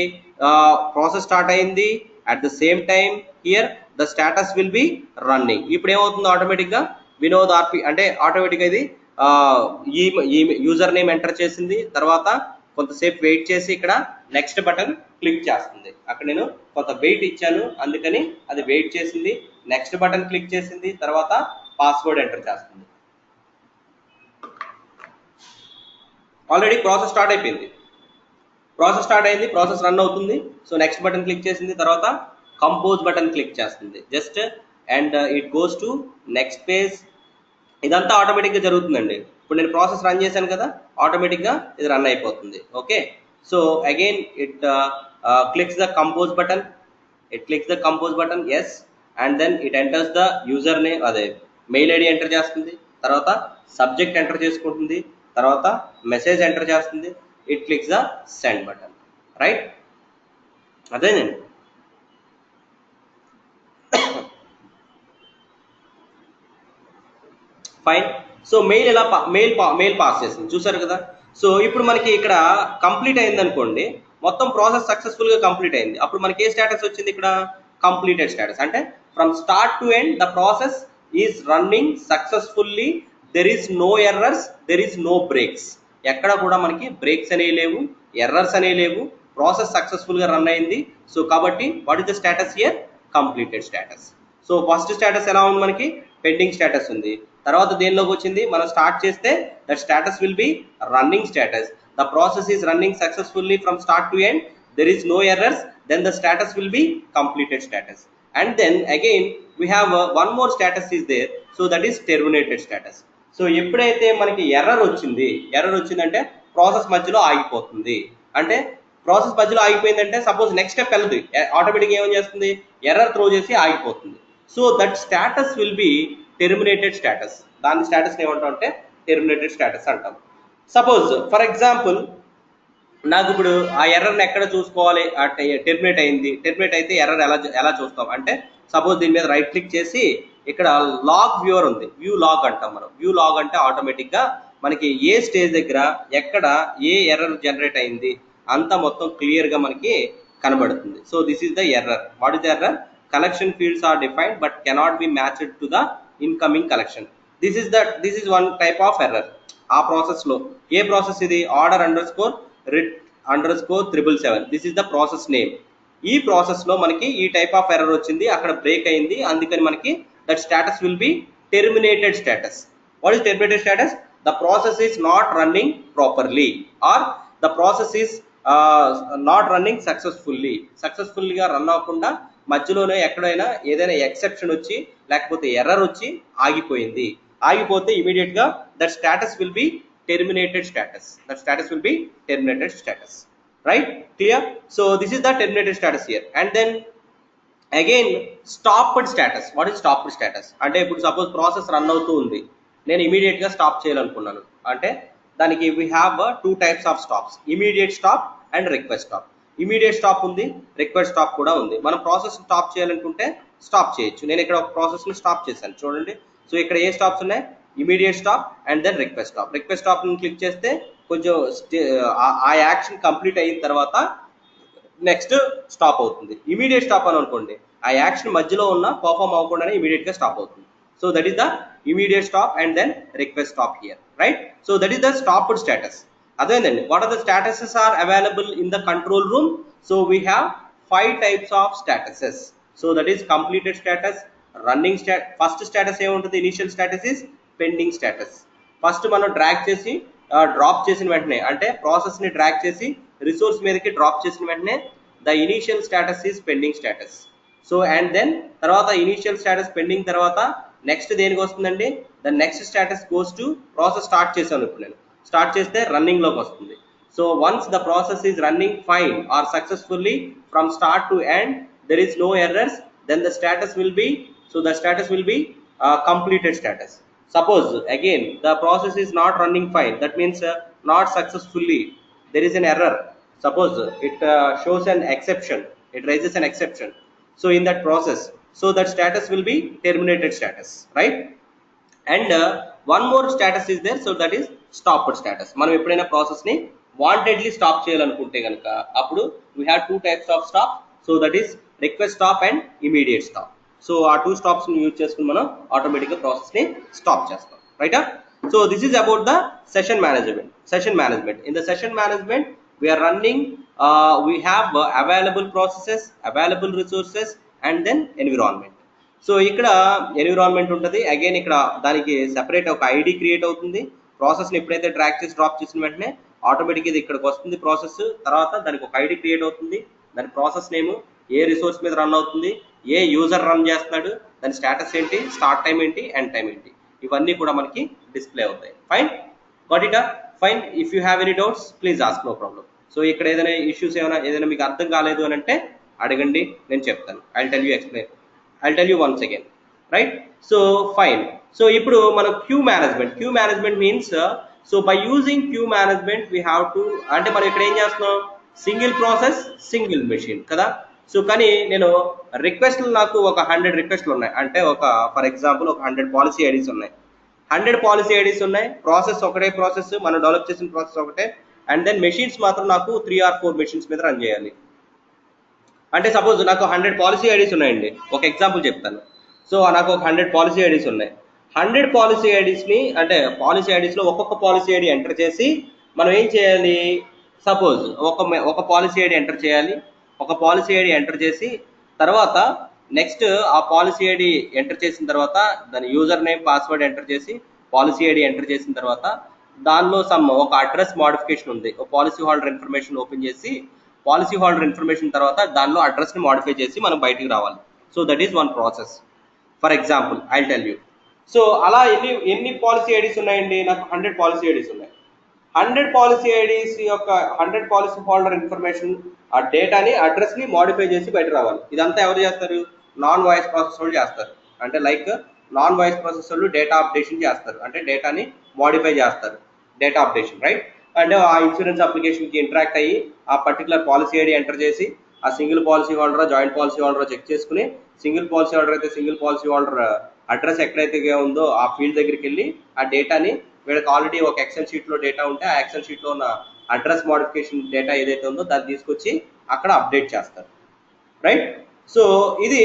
ప్రాసెస్ స్టార్ట్ అయింది. At the same time here the status will be running. ఇప్పుడు ఏమవుతుంది, automatic గా వినోద్ ఆర్పి అంటే ఆటోమేటిక్ ఇది ఈ యూజర్ నేమ్ ఎంటర్ చేసింది. తర్వాత కొంతసేపు వెయిట్ చేసి ఇక్కడ నెక్స్ట్ బటన్ క్లిక్ చేస్తుంది. అక్కడ నేను కొంత వెయిట్ ఇచ్చాను, అందుకని అది వెయిట్ చేసింది. నెక్స్ట్ బటన్ క్లిక్ చేసింది, తర్వాత పాస్వర్డ్ ఎంటర్ చేస్తుంది. ఆల్రెడీ ప్రాసెస్ స్టార్ట్ అయిపోయింది, ప్రాసెస్ రన్ అవుతుంది. సో నెక్స్ట్ బటన్ క్లిక్ చేసింది, తర్వాత కంపోజ్ బటన్ క్లిక్ చేస్తుంది just, and it goes to next page. ఇదంతా ఆటోమేటిక్గా జరుగుతుందండి. ఇప్పుడు నేను ప్రాసెస్ రన్ చేశాను కదా, ఆటోమేటిక్గా ఇది రన్ అయిపోతుంది. Okay, so again it clicks the compose button, yes, and then it enters the user name, అదే మెయిల్ ఐడి ఎంటర్ చేస్తుంది. తర్వాత సబ్జెక్ట్ ఎంటర్ చేసుకుంటుంది, తర్వాత మెసేజ్ ఎంటర్ చేస్తుంది. It clicks the send button, right? అదేనండి. ఫైన్. సో మెయిల్ పాస్ చేసింది, చూసారు కదా. సో ఇప్పుడు మనకి ఇక్కడ కంప్లీట్ అయింది అనుకోండి, మొత్తం ప్రాసెస్ సక్సెస్ఫుల్ గా కంప్లీట్ అయింది. అప్పుడు మనకి ఏ స్టేటస్ వచ్చింది ఇక్కడ? Completed status. అంటే from start to end the process is running successfully. There is no errors, there is no breaks. ఎక్కడ కూడా మనకి బ్రేక్స్ అనేవి లేవు, ఎర్రర్స్ అనేవి లేవు. ప్రాసెస్ సక్సెస్ఫుల్ గా రన్ అయింది. సో కాబట్టి what is the status here? Completed status. So first status ఎలా ఉంది మనకి? పెండింగ్ స్టేటస్ ఉంది. తర్వాత దేనిలోకి వచ్చింది? మనం స్టార్ట్ చేస్తే that status will be running status. The process is running successfully from start to end. There is no errors. Then the status will be completed status. And then again we have one more status is there. So that is terminated status. So ఎప్పుడైతే మనకి error వచ్చిందంటే process మధ్యలో ఆగిపోతుంది. అంటే process మధ్యలో ఆగిపోయిందంటే suppose next step వెళ్ళదు, ఆటోమేటిక్గా ఏమని చేస్తుంది? ఎర్రర్ త్రో చేసి ఆగిపోతుంది. So that status will B terminated status. దాని స్టేటస్ ఏమంటాం అంటే టెర్మినేటెడ్ స్టేటస్ అంటాం. సపోజ్ ఫర్ ఎగ్జాంపుల్ నాకు ఇప్పుడు ఆ ఎర్రర్ని ఎక్కడ చూసుకోవాలి? టెర్మినేట్ అయితే ఎర్రర్ ఎలా చూస్తాం అంటే, సపోజ్ దీని మీద రైట్ క్లిక్ చేసి ఇక్కడ లాగ్ వ్యూవర్ ఉంది, వ్యూ లాగ్ అంటాం మనం. వ్యూ లాగ్ అంటే ఆటోమేటిక్గా మనకి ఏ స్టేజ్ దగ్గర ఎక్కడ ఏ ఎర్రర్ జనరేట్ అయింది అంతా మొత్తం క్లియర్గా మనకి కనబడుతుంది. So this is the error. What is the error? Collection fields are defined but cannot be matched to the incoming collection. This is one type of error. ఆ ప్రాసెస్ లో ఏ ప్రాసెస్ ఇది? Order under score _777. This is the process name. ఈ process లో మనకి ఈ type of error వచ్చింది, అక్కడ బ్రేక్ అయింది, అందుకని మనకి that status will B terminated status. What is terminated status? The process is not running properly are the process is not running సక్సెస్ఫుల్గా రన్ అవ్వకుండా మధ్యలోనే ఎక్కడైనా ఏదైనా ఎక్సెప్షన్ వచ్చి లేకపోతే ఎర్రర్ వచ్చి ఆగిపోయింది. ఆగిపోతే ఇమీడియట్ గా that status will B terminated status. That status will be terminated status. Right? Clear? So this is the terminated status here. And then again stopped status. What is stopped status? అంటే ఇప్పుడు suppose process run అవుతూ ఉంది, నేను immediate గా stop చేయాలనుకున్నాను అంటే దానికి we have two types of stops, immediate stop and request stop. Immediate stop ఉంది, రిక్వెస్ట్ స్టాప్ కూడా ఉంది. మనం ప్రాసెస్ స్టాప్ చేయాలనుకుంటే స్టాప్ చేయొచ్చు. నేను ఇక్కడ ఒక ప్రాసెస్ ని స్టాప్ చేశాను చూడండి. సో ఇక్కడ ఏ స్టాప్స్ ఉన్నాయి? Immediate stop and then request stop. Request stop ని క్లిక్ చేస్తే కొంచెం ఆ యాక్షన్ కంప్లీట్ అయిన తర్వాత నెక్స్ట్ స్టాప్ అవుతుంది. ఇమీడియట్ స్టాప్ అని అనుకోండి, ఆ యాక్షన్ మధ్యలో ఉన్న పర్ఫామ్ అవ్వకుండానే ఇమీడియట్ గా స్టాప్ అవుతుంది. So that is the immediate stop and then request stop here. Right? So that is the stopped status. అదేనండి, what are the statuses are available in the control room? So we have 5 types of statuses. So that is completed status, running status. First status ఏముంటుంది? Initial status is pending status. First మనం drag చేసి drop చేసిన వెంటనే అంటే process ని drag చేసి resource మీదకి drop చేసిన వెంటనే the initial status is pending status. So and then తర్వాత ఇనిషియల్ స్టేటస్ పెండింగ్ తర్వాత నెక్స్ట్ దేనికి వస్తుందండి? The next status goes to process start చేశాను. ఇప్పుడు నేను స్టార్ట్ చేస్తే రన్నింగ్ లోకి వస్తుంది. So once the process is running fine or successfully from start to end, there is no errors, then the status will be, so the status will be completed status. Suppose again the process is not running fine, that means not successfully, there is an error. Suppose it shows an exception, it raises an exception. So in that process, so that status will be terminated status, right? And one more status is there, so that is stopped status. మనం ఎప్పుడైనా process ని wantedly stop చేయాలనుకుంటే కనుక అప్పుడు we have 2 types of stop. So that is request stop and immediate stop. So ఆ 2 stops ని use చేసుకుని మనం ఆటోమేటిక్ గా ప్రాసెస్ ని స్టాప్ చేస్తాం. రైటా? So this is about the session management. In the session management we are running, we have available processes, available resources and then environment. So ఇక్కడ environment ఉంటుంది. అగైన్ ఇక్కడ దానికి సెపరేట్ ఒక ఐడి క్రియేట్ అవుతుంది. ప్రాసెస్ని ఎప్పుడైతే ట్రాక్ చేసి డ్రాప్ చేసిన వెంటనే ఆటోమేటిక్గా ఇది ఇక్కడికి వస్తుంది ప్రాసెస్. తర్వాత దానికి ఒక ఐడి క్రియేట్ అవుతుంది, దాని ప్రాసెస్ నేమ్, ఏ రిసోర్స్ మీద రన్ అవుతుంది, ఏ యూజర్ రన్ చేస్తున్నాడు, దాని స్టేటస్ ఏంటి, స్టార్ట్ టైం ఏంటి, ఎండ్ టైం ఏంటి, ఇవన్నీ కూడా మనకి డిస్ప్లే అవుతాయి. Fine, got it? Fine. If you have any doubts please ask, no problem. So ఇక్కడ ఏదైనా ఇష్యూస్ ఏదైనా మీకు అర్థం కాలేదు అని అంటే అడగండి, నేను చెప్తాను. I'll tell you once again, right? So fine. So ఇప్పుడు మనం queue management means, so by using queue management we have to, అంటే మనం ఇక్కడ ఏం చేస్తున్నాం, సింగిల్ ప్రాసెస్ సింగిల్ మెషిన్ కదా. సో కానీ నేను రిక్వెస్ట్లు, నాకు ఒక 100 రిక్వెస్ట్లు ఉన్నాయి అంటే ఒక ఫర్ ఎగ్జాంపుల్ ఒక 100 పాలసీ ఐడీస్ ఉన్నాయి. 100 పాలసీ ఐడీస్ ఉన్నాయి. ప్రాసెస్ ఒకటే ప్రాసెస్, మనం డెవలప్ చేసిన ప్రాసెస్ ఒకటే. అండ్ దెన్ మెషిన్స్ మాత్రం నాకు 3 or 4 మెషిన్స్ మీద రన్ చేయాలి. అంటే సపోజ్ నాకు 100 పాలసీ ఐడీస్ ఉన్నాయండి, ఒక ఎగ్జాంపుల్ చెప్తాను. సో నాకు ఒక 100 పాలసీ ఐడీస్ ఉన్నాయి. 100 పాలసీ ఐడీస్ని అంటే పాలసీ ఐడీస్లో ఒక్కొక్క పాలసీ ఐడి ఎంటర్ చేసి మనం ఏం చేయాలి, సపోజ్ ఒక పాలసీ ఐడి ఎంటర్ చేయాలి. ఒక పాలసీ ఐడి ఎంటర్ చేసి తర్వాత నెక్స్ట్ ఆ పాలసీ ఐడి ఎంటర్ చేసిన తర్వాత దాని యూజర్ నేమ్, పాస్వర్డ్ ఎంటర్ చేసి పాలసీ ఐడి ఎంటర్ చేసిన తర్వాత దానిలో ఒక అడ్రస్ మోడిఫికేషన్ ఉంది. ఒక పాలసీ హోల్డర్ ఇన్ఫర్మేషన్ ఓపెన్ చేసి పాలసీ హోల్డర్ ఇన్ఫర్మేషన్ తర్వాత దానిలో అడ్రస్ని మోడిఫై చేసి మనం బయటికి రావాలి. So that is one process. For example I tell you. So అలా ఎన్ని పాలసీ ఐడీస్ ఉన్నాయండి, నాకు 100 పాలసీ ఐడీస్ ఉన్నాయి. 100 పాలసీ ఐడీస్ యొక్క 100 పాలసీ హోల్డర్ ఇన్ఫర్మేషన్, ఆ డేటాని, అడ్రస్ని మోడిఫై చేసి బయట రావాలి. ఇదంతా ఎవరు చేస్తారు? నాన్ వాయిస్ ప్రాసెస్ వాళ్ళు చేస్తారు. అంటే లైక్ నాన్ వాయిస్ ప్రాసెస్ వాళ్ళు డేటా అప్డేషన్ చేస్తారు, అంటే డేటాని మోడిఫై చేస్తారు, డేటా అప్డేషన్, రైట్? అంటే ఆ ఇన్సూరెన్స్ అప్లికేషన్కి ఇంటరాక్ట్ అయ్యి ఆ పర్టికులర్ పాలసీ ఐడి ఎంటర్ చేసి ఆ single policy holder, joint policy holder check చేసుకుని, సింగిల్ పాలసీ హోల్డర్ అయితే సింగిల్ పాలసీ హోల్డర్ అడ్రస్ ఎక్కడైతే ఉందో ఆ ఫీల్డ్ దగ్గరికి వెళ్ళి ఆ డేటాని, వీళ్ళకి ఆల్రెడీ ఒక ఎక్సెల్ షీట్లో డేటా ఉంటే ఆ ఎక్సెల్ షీట్లో ఉన్న అడ్రస్ మోడిఫికేషన్ డేటా ఏదైతే ఉందో దాన్ని తీసుకొచ్చి అక్కడ అప్డేట్ చేస్తారు, రైట్? సో ఇది,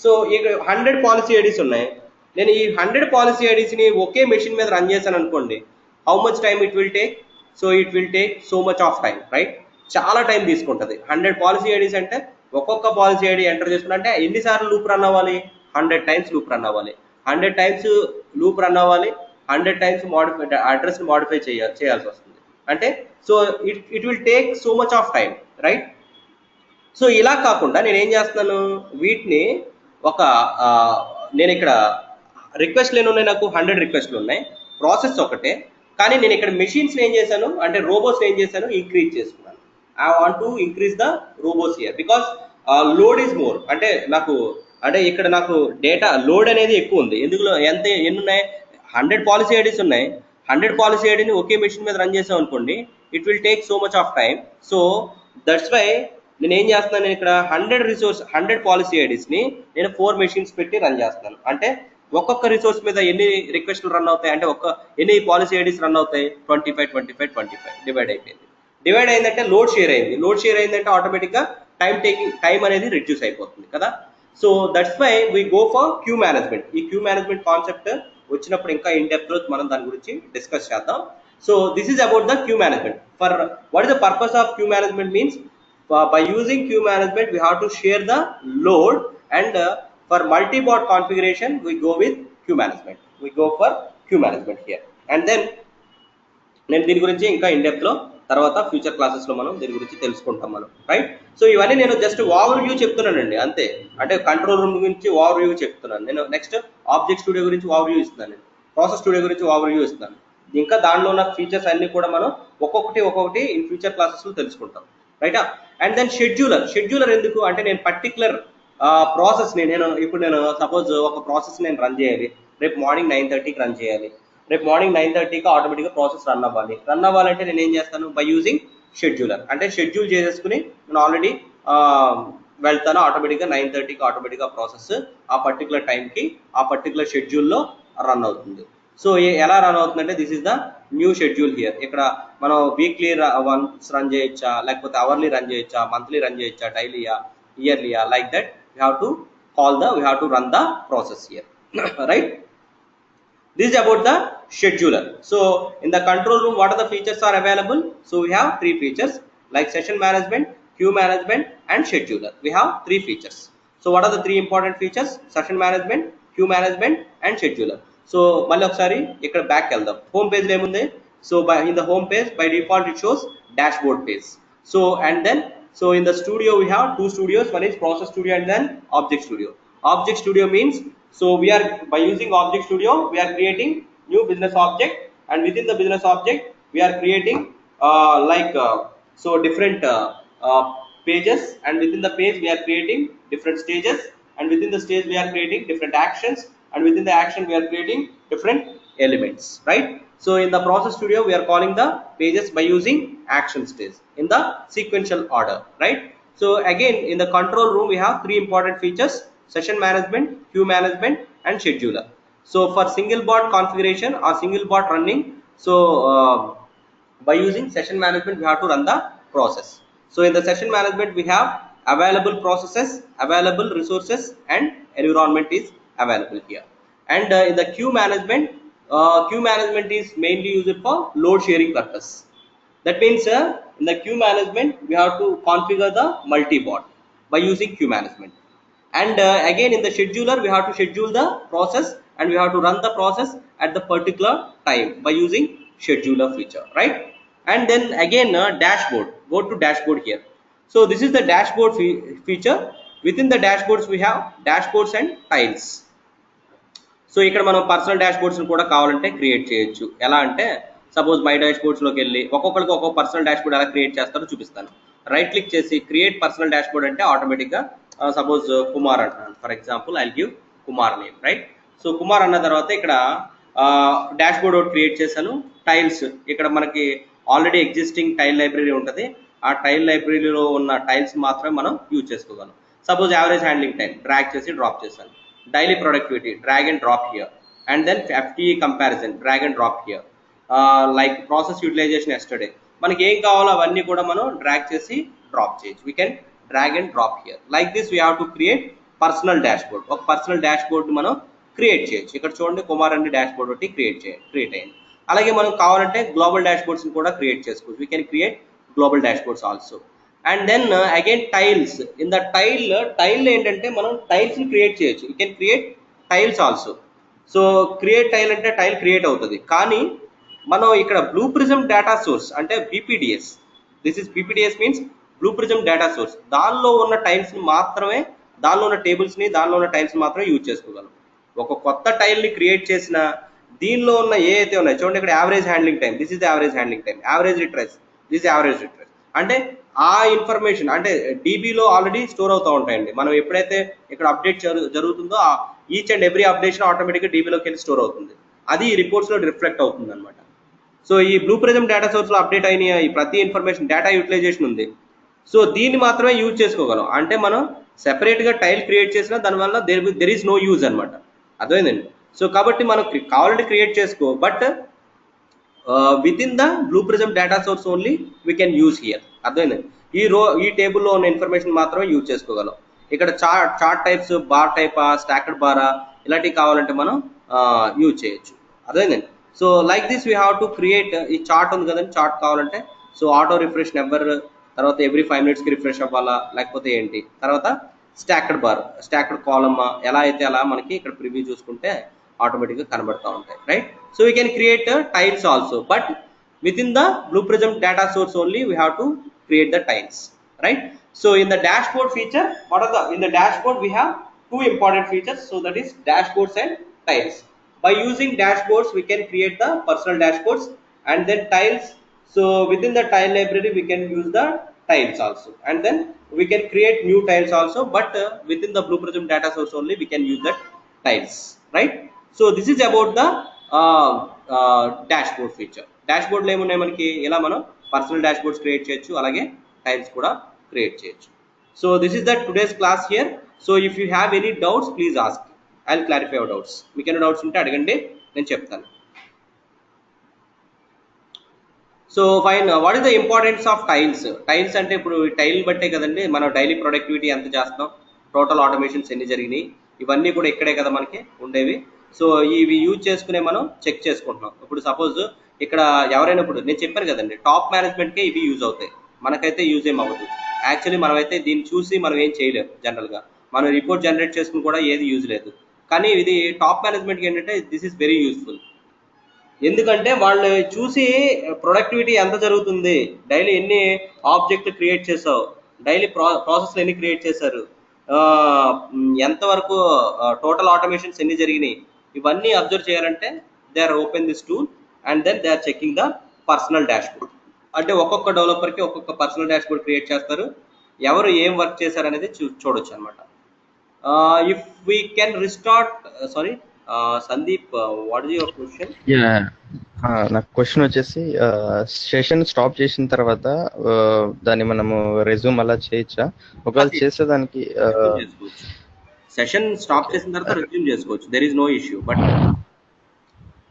సో ఇక్కడ 100 పాలసీ ఐడీస్ ఉన్నాయి. నేను ఈ 100 పాలసీ ఐడీస్ని ఒకే మెషిన్ మీద రన్ చేశాను అనుకోండి, how much time it will take? So it will take so much of time, right? చాలా టైం తీసుకుంటుంది. 100 పాలసీ ఐడీస్ అంటే ఒక్కొక్క పాలసీ ఐడి ఎంటర్ చేసుకుంటే ఎన్నిసార్లు లూప్ రన్ అవ్వాలి, 100 టైమ్స్ లూప్ రన్ అవ్వాలి. 100 టైమ్స్ లూప్ రన్ అవ్వాలి, 100 టైమ్స్ మాడిఫై అడ్రస్ మాడిఫై చేయాల్సి వస్తుంది. అంటే so it will take so much of time, right? So ఇలా కాకుండా నేను ఏం చేస్తున్నాను, వీటిని ఒక నేను ఇక్కడ రిక్వెస్ట్లు ఎన్ని ఉన్నాయి, నాకు 100 రిక్వెస్ట్లు ఉన్నాయి, ప్రాసెస్ ఒకటే. కానీ నేను ఇక్కడ మెషిన్స్ ఏం చేశాను అంటే రోబోస్ ఏం చేశాను, ఇంక్రీజ్ చేసుకున్నాను. I want to increase the robots here because load is more. అంటే నాకు అంటే ఇక్కడ నాకు డేటా లోడ్ అనేది ఎక్కువ ఉంది. ఎందుకు ఎన్ని ఉన్నాయి, 100 పాలసీ ఐడీస్ ఉన్నాయి. 100 పాలసీ ఐడీని ఒకే మెషిన్ మీద రన్ చేసాం అనుకోండి, it will take so much of time. So that's why నేను ఏం చేస్తున్నాను, నేను ఇక్కడ 100 పాలసీ ఐడీస్ని నేను 4 మెషిన్స్ పెట్టి రన్ చేస్తున్నాను. అంటే ఒక్కొక్క రిసోర్స్ మీద ఎన్ని రిక్వెస్ట్లు రన్ అవుతాయి అంటే ఎన్ని పాలసీ ఐడీస్ రన్ అవుతాయి, 25 25 25 డివైడ్ అయిపోయింది. డివైడ్ అయిందంటే లోడ్ షేర్ అయింది. లోడ్ షేర్ అయిందంటే ఆటోమేటిక్గా టైం అనేది రిడ్యూస్ అయిపోతుంది కదా. So that's why we go for queue management. ఈ క్యూ మేనేజ్మెంట్ కాన్సెప్ట్ వచ్చినప్పుడు ఇంకా ఇన్ డెప్త్ లో మనం దాని గురించి డిస్కస్ చేద్దాం. So this is about the queue management. For what is the purpose of queue management means by using queue management we have to share the load, and for multi-bot configuration we go with queue management. We go for queue management here, and then నేను దీని గురించి ఇంకా in depth లో తర్వాత future classes లో మనం దీని గురించి తెలుసుకుంటాం మనం, రైట్? సో ఇవన్నీ నేను జస్ట్ ఓవర్ వ్యూ చెప్తున్నానండి అంతే. అంటే కంట్రోల్ రూమ్ గురించి ఓవర్ వ్యూ చెప్తున్నాను నేను. నెక్స్ట్ ఆబ్జెక్ట్ స్టూడియో గురించి ఓవర్ వ్యూ ఇస్తున్నాను నేను. ప్రాసెస్ స్టూడియో గురించి ఓవర్ వ్యూ ఇస్తున్నాను. ఇంకా దానిలో ఉన్న ఫీచర్స్ అన్ని కూడా మనం ఒక్కొక్కటి ఇన్ ఫ్యూచర్ క్లాసెస్ లో తెలుసుకుంటాం, రైటా? అండ్ దెన్ షెడ్యూలర్ ఎందుకు అంటే నేను పర్టికులర్ ప్రాసెస్ నేను సపోజ్ ఒక ప్రాసెస్ నేను రన్ చేయాలి, రేపు మార్నింగ్ 9:30కి రన్ చేయాలి. రేపు మార్నింగ్ 9:30కి ఆటోమేటిక్గా ప్రాసెస్ రన్ అవ్వాలంటే నేను ఏం చేస్తాను, బై యూజింగ్ షెడ్యూలర్. అంటే షెడ్యూల్ చేసేసుకుని నేను ఆల్రెడీ వెళ్తాను, ఆటోమేటిక్గా 9:30కి ఆటోమేటిక్గా ప్రాసెస్ ఆ పర్టికులర్ టైంకి ఆ పర్టికులర్ షెడ్యూల్లో రన్ అవుతుంది. సో ఎలా రన్ అవుతుందంటే this is the new schedule here. ఇక్కడ మనం వీక్లీ వన్స్ రన్ చేయొచ్చా, లేకపోతే అవర్లీ రన్ చేయొచ్చా, మంత్లీ రన్ చేయొచ్చా, డైలీయా, ఇయర్లీయా, like that we have to run the process here, right? This is about the scheduler. So in the control room what are the features are available? So we have 3 features like session management, queue management and scheduler. We have 3 features. So what are the 3 important features? Session management, queue management and scheduler. So మళ్ళీ ఒకసారి ఇక్కడ back వెళ్దాం. Home page లో ఏముంది? So in the home page by default it shows dashboard page. So and then in the studio we have 2 studios. One is process studio and then object studio. Object studio means so we are by using object studio we are creating new business object, and within the business object we are creating different pages, and within the page we are creating different stages, and within the stage we are creating different actions, and within the action we are creating different elements, right? So in the process studio we are calling the pages by using action stage in the sequential order, right? So again in the control room we have 3 important features: session management, queue management and scheduler. So for single bot configuration or single bot running, so by using session management we have to run the process. So in the session management we have available processes, available resources and environment is available here. And in the queue management is mainly used for load sharing purpose. That means in the queue management we have to configure the multi-bot by using queue management. And again in the scheduler we have to schedule the process, and we have to run the process at the particular time by using scheduler feature, right? And then again dashboard, go to dashboard here. So this is the dashboard feature. Within the dashboards we have dashboards and tiles. So ఇక్కడ మనం personal dash బోర్డ్స్ని కూడా కావాలంటే create చేయొచ్చు. ఎలా అంటే suppose my dash బోర్డ్స్లోకి వెళ్ళి ఒక్కొక్కరికి ఒక్కొక్క పర్సనల్ డాష్ బోర్డ్ ఎలా క్రియేట్ చేస్తారో చూపిస్తాను. రైట్ క్లిక్ చేసి క్రియేట్ పర్సనల్ డాష్ బోర్డ్ అంటే ఆటోమేటిక్గా సపోజ్ కుమార్ అంటున్నాను, for example I give Kumar name, right? So Kumar అన్న తర్వాత ఇక్కడ డాష్ బోర్డ్ ఒకటి క్రియేట్ చేశాను. టైల్స్, ఇక్కడ మనకి ఆల్రెడీ ఎగ్జిస్టింగ్ టైల్ లైబ్రరీ ఉంటుంది. ఆ టైల్ లైబ్రరీలో ఉన్న టైల్స్ మాత్రమే మనం యూజ్ చేసుకోగలం. Suppose average handling time drag చేసి డ్రాప్ చేశాను. Daily productivity, drag and drop here, and then FTE comparison, drag and drop here. Like process utilization yesterday, మనకి ఏం కావాలో అవన్నీ కూడా మనం డ్రాగ్ చేసి డ్రాప్ చేయొచ్చు. We can drag and drop here. Like this we have to create personal dashboard. ఒక personal dash board మనం క్రియేట్ చేయొచ్చు. ఇక్కడ చూడండి కుమార్ అనే డాష్ బోర్డ్ ఒకటి క్రియేట్ అయింది. అలాగే మనం కావాలంటే గ్లోబల్ డాష్ బోర్డ్స్ కూడా క్రియేట్ చేసుకోవచ్చు. We can create global dashboards also. And then again tiles. In the tile ఏంటంటే మనం tiles ని క్రియేట్ చేయొచ్చు. You can create tiles also. So create tile అంటే టైల్ క్రియేట్ అవుతుంది, కానీ మనం ఇక్కడ బ్లూ ప్రిజం డేటా సోర్స్ అంటే BPDS, this is BPDS means Blue Prism data source, దానిలో ఉన్న టైల్స్ ని మాత్రమే, దానిలో ఉన్న టేబుల్స్ ని, దానిలో ఉన్న టైల్స్ మాత్రమే యూజ్ చేసుకోగలం. ఒక కొత్త టైల్ ని క్రియేట్ చేసిన దీనిలో ఉన్న ఏ అయితే ఉన్నాయో చూడండి, ఇక్కడ average handling time, this is average handling time, average retrace, this average retrace, అంటే ఆ ఇన్ఫర్మేషన్ అంటే డీబీలో ఆల్రెడీ స్టోర్ అవుతూ ఉంటాయండి. మనం ఎప్పుడైతే ఇక్కడ అప్డేట్ జరుగుతుందో ఈచ్ అండ్ ఎవ్రీ అప్డేషన్ ఆటోమేటిక్గా డీబీలోకి వెళ్ళి స్టోర్ అవుతుంది, అది ఈ రిపోర్ట్స్లో రిఫ్లెక్ట్ అవుతుంది అనమాట. సో ఈ బ్లూ ప్రిజం డేటా సోర్స్లో అప్డేట్ అయిన ఈ ప్రతి ఇన్ఫర్మేషన్ డేటా యూటిలైజేషన్ ఉంది. సో దీన్ని మాత్రమే యూజ్ చేసుకోగలం. అంటే మనం సెపరేట్గా టైల్ క్రియేట్ చేసినా దానివల్ల దెర్ ఈస్ నో యూజ్ అనమాట. అర్థమైందండి? సో కాబట్టి మనం కావాలంటే క్రియేట్ చేసుకో, but with in the blue Prism data source only we can use here. అర్థమైందండి? ఈ టేబుల్లో ఉన్న ఇన్ఫర్మేషన్ మాత్రమే యూజ్ చేసుకోగలం. ఇక్కడ చార్ట్ టైప్స్, బార్ టైపా, స్టాక్డ్ బారా, ఇలాంటివి కావాలంటే మనం యూజ్ చేయొచ్చు. అర్థమైందండి? So like this we have to create. ఈ చార్ట్ ఉంది కదండి, చార్ట్ కావాలంటే సో ఆటో రిఫ్రెష్ నెంబర్, తర్వాత ఎవ్రీ 5 minutesకి రిఫ్రెష్ అవ్వాలా లేకపోతే ఏంటి, తర్వాత స్టాక్డ్ బార్, స్టాక్డ్ కాలమ్, ఎలా అయితే అలా మనకి ఇక్కడ ప్రివ్యూ చూసుకుంటే ఆటోమేటిక్గా కనబడతా ఉంటాయి, right? So we can create tiles also, but with in the blue Prism data source only we have to create the tiles, right? So in the dashboard feature, in the dashboard we have two important features, so that is dashboards and tiles. By using dashboards we can create the personal dashboards, and then tiles. So within the tile library we can use the tiles also, and then we can create new tiles also, but within the blue prism data source only we can use that tiles, right? So this is about the dashboard feature. dashboard లో ఏమున్నాయి మనకి, ఇలా మనం personal dashboards create చేయొచ్చు, అలాగే tiles కూడా create చేయొచ్చు. So this is the today's class here. So if you have any doubts please ask, I will clarify your doubts. మీకు ఏమైనా డౌట్స్ ఉంటే అడగండి, నేను చెప్తాను. So fine, what is the importance of tiles? Tiles అంటే ఇప్పుడు tile బట్టే కదండి మనం డైలీ ప్రొడక్టివిటీ ఎంత చేస్తాం, టోటల్ ఆటోమేషన్స్ ఎన్ని జరిగినాయి, ఇవన్నీ కూడా ఇక్కడే కదా మనకి ఉండేవి. సో ఇవి యూజ్ చేసుకునే మనం చెక్ చేసుకుంటున్నాం. ఇప్పుడు సపోజ్ ఇక్కడ ఎవరైనా, ఇప్పుడు నేను చెప్పాను కదండి, టాప్ మేనేజ్మెంట్కే ఇవి యూజ్ అవుతాయి, మనకైతే యూజ్ ఏం అవ్వదు. యాక్చువల్లీ మనమైతే దీన్ని చూసి మనం ఏం చేయలేము, జనరల్గా మనం రిపోర్ట్ జనరేట్ చేసుకుని కూడా ఏది యూజ్ లేదు. కానీ ఇది టాప్ మేనేజ్మెంట్కి ఏంటంటే దిస్ ఈస్ వెరీ యూస్ఫుల్. ఎందుకంటే వాళ్ళు చూసి ప్రొడక్టివిటీ ఎంత జరుగుతుంది, డైలీ ఎన్ని ఆబ్జెక్ట్ క్రియేట్ చేసావు, డైలీ ప్రాసెస్లు ఎన్ని క్రియేట్ చేశారు, ఎంతవరకు టోటల్ ఆటోమేషన్స్ ఎన్ని జరిగినాయి, ఇవన్నీ అబ్జర్వ్ చేయాలంటే they are open this tool and then they are checking the personal dashboard. అంటే ఒక్కొక్క డెవలపర్కి ఒక్కొక్క పర్సనల్ డాష్బోర్డ్ క్రియేట్ చేస్తారు, ఎవరు ఏం వర్క్ చేశారు అనేది చూడొచ్చు అనమాట. If we can restart, sorry Sandeep, what is your question? నా క్వశ్చన్ వచ్చేసి, సెషన్ స్టాప్ చేసిన తర్వాత దాన్ని మనము రెజ్యూమ్ అలా చేయొచ్చా? ఒకవేళ చేసేదానికి సెషన్ స్టాప్ చేసిన తర్వాత రెజ్యూమ్ చేసుకోవచ్చు, there is no issue. But